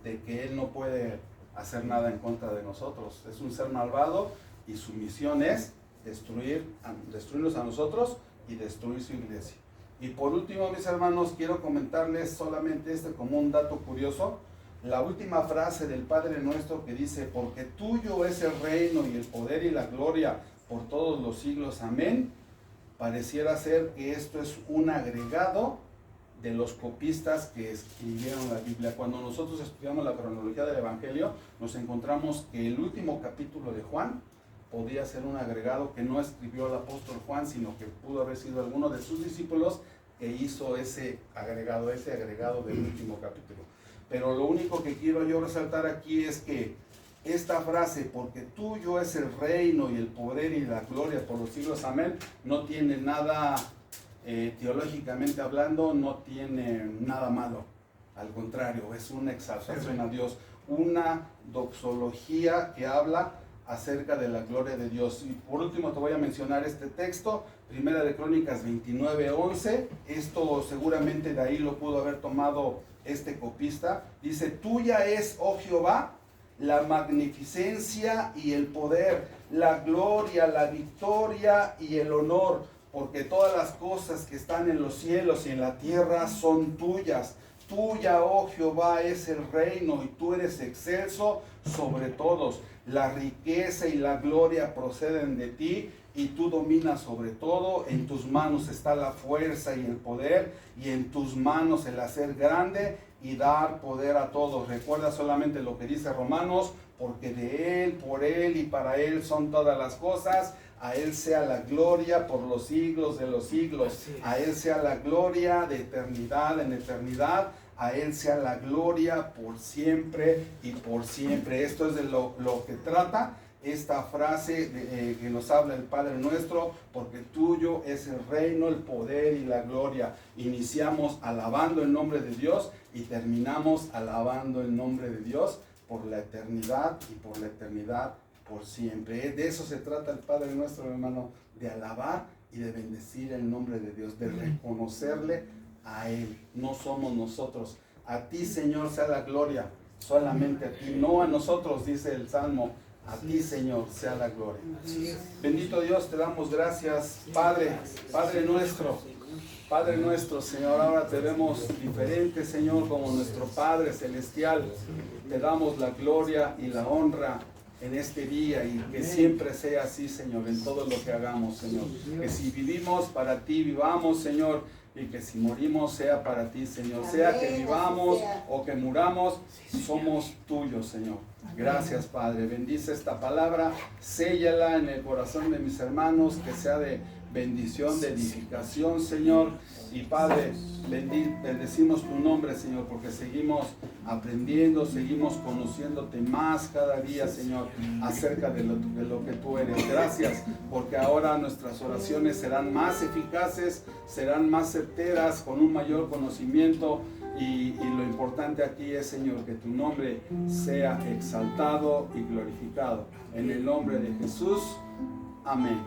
de que él no puede hacer nada en contra de nosotros. Es un ser malvado y su misión es destruirnos a nosotros y destruir su iglesia. Y por último, mis hermanos, quiero comentarles solamente como un dato curioso. La última frase del Padre Nuestro, que dice: porque tuyo es el reino y el poder y la gloria por todos los siglos, amén. Pareciera ser que esto es un agregado de los copistas que escribieron la Biblia. Cuando nosotros estudiamos la cronología del Evangelio, nos encontramos que el último capítulo de Juan podía ser un agregado que no escribió el apóstol Juan, sino que pudo haber sido alguno de sus discípulos que hizo ese agregado del último capítulo. Pero lo único que quiero yo resaltar aquí es que esta frase, porque tuyo es el reino y el poder y la gloria por los siglos, amén, no tiene nada, teológicamente hablando, no tiene nada malo. Al contrario, es una exaltación a Dios, una doxología que habla acerca de la gloria de Dios. Y por último te voy a mencionar este texto, Primera de Crónicas 29:11. Esto seguramente de ahí lo pudo haber tomado este copista. Dice: tuya es, oh Jehová, la magnificencia y el poder, la gloria, la victoria y el honor, porque todas las cosas que están en los cielos y en la tierra son tuyas. Tuya, oh Jehová, es el reino y tú eres excelso sobre todos. La riqueza y la gloria proceden de ti y tú dominas sobre todo. En tus manos está la fuerza y el poder, y en tus manos el hacer grande y dar poder a todos. Recuerda solamente lo que dice Romanos: porque de Él, por Él y para Él son todas las cosas. A Él sea la gloria por los siglos de los siglos. A Él sea la gloria de eternidad en eternidad. A Él sea la gloria por siempre y por siempre. Esto es de lo que trata esta frase que nos habla el Padre Nuestro: porque tuyo es el reino, el poder y la gloria. Iniciamos alabando el nombre de Dios y terminamos alabando el nombre de Dios por la eternidad y por la eternidad por siempre. De eso se trata el Padre Nuestro, hermano, de alabar y de bendecir el nombre de Dios, de reconocerle a Él. No somos nosotros. A ti, Señor, sea la gloria, solamente a ti, no a nosotros, dice el Salmo. A ti, Señor, sea la gloria. Bendito Dios, te damos gracias, Padre, Padre nuestro, Señor. Ahora te vemos diferente, Señor, como nuestro Padre celestial. Te damos la gloria y la honra en este día, y que siempre sea así, Señor, en todo lo que hagamos, Señor. Que si vivimos, para ti vivamos, Señor, y que si morimos sea para ti, Señor. Sea que vivamos o que muramos, somos tuyos, Señor. Gracias, Padre. Bendice esta palabra, séllala en el corazón de mis hermanos, que sea de bendición, de edificación, Señor. Y Padre, bendecimos tu nombre, Señor, porque seguimos aprendiendo, seguimos conociéndote más cada día, Señor, acerca de lo que tú eres. Gracias, porque ahora nuestras oraciones serán más eficaces, serán más certeras, con un mayor conocimiento Y lo importante aquí es, Señor, que tu nombre sea exaltado y glorificado. En el nombre de Jesús. Amén.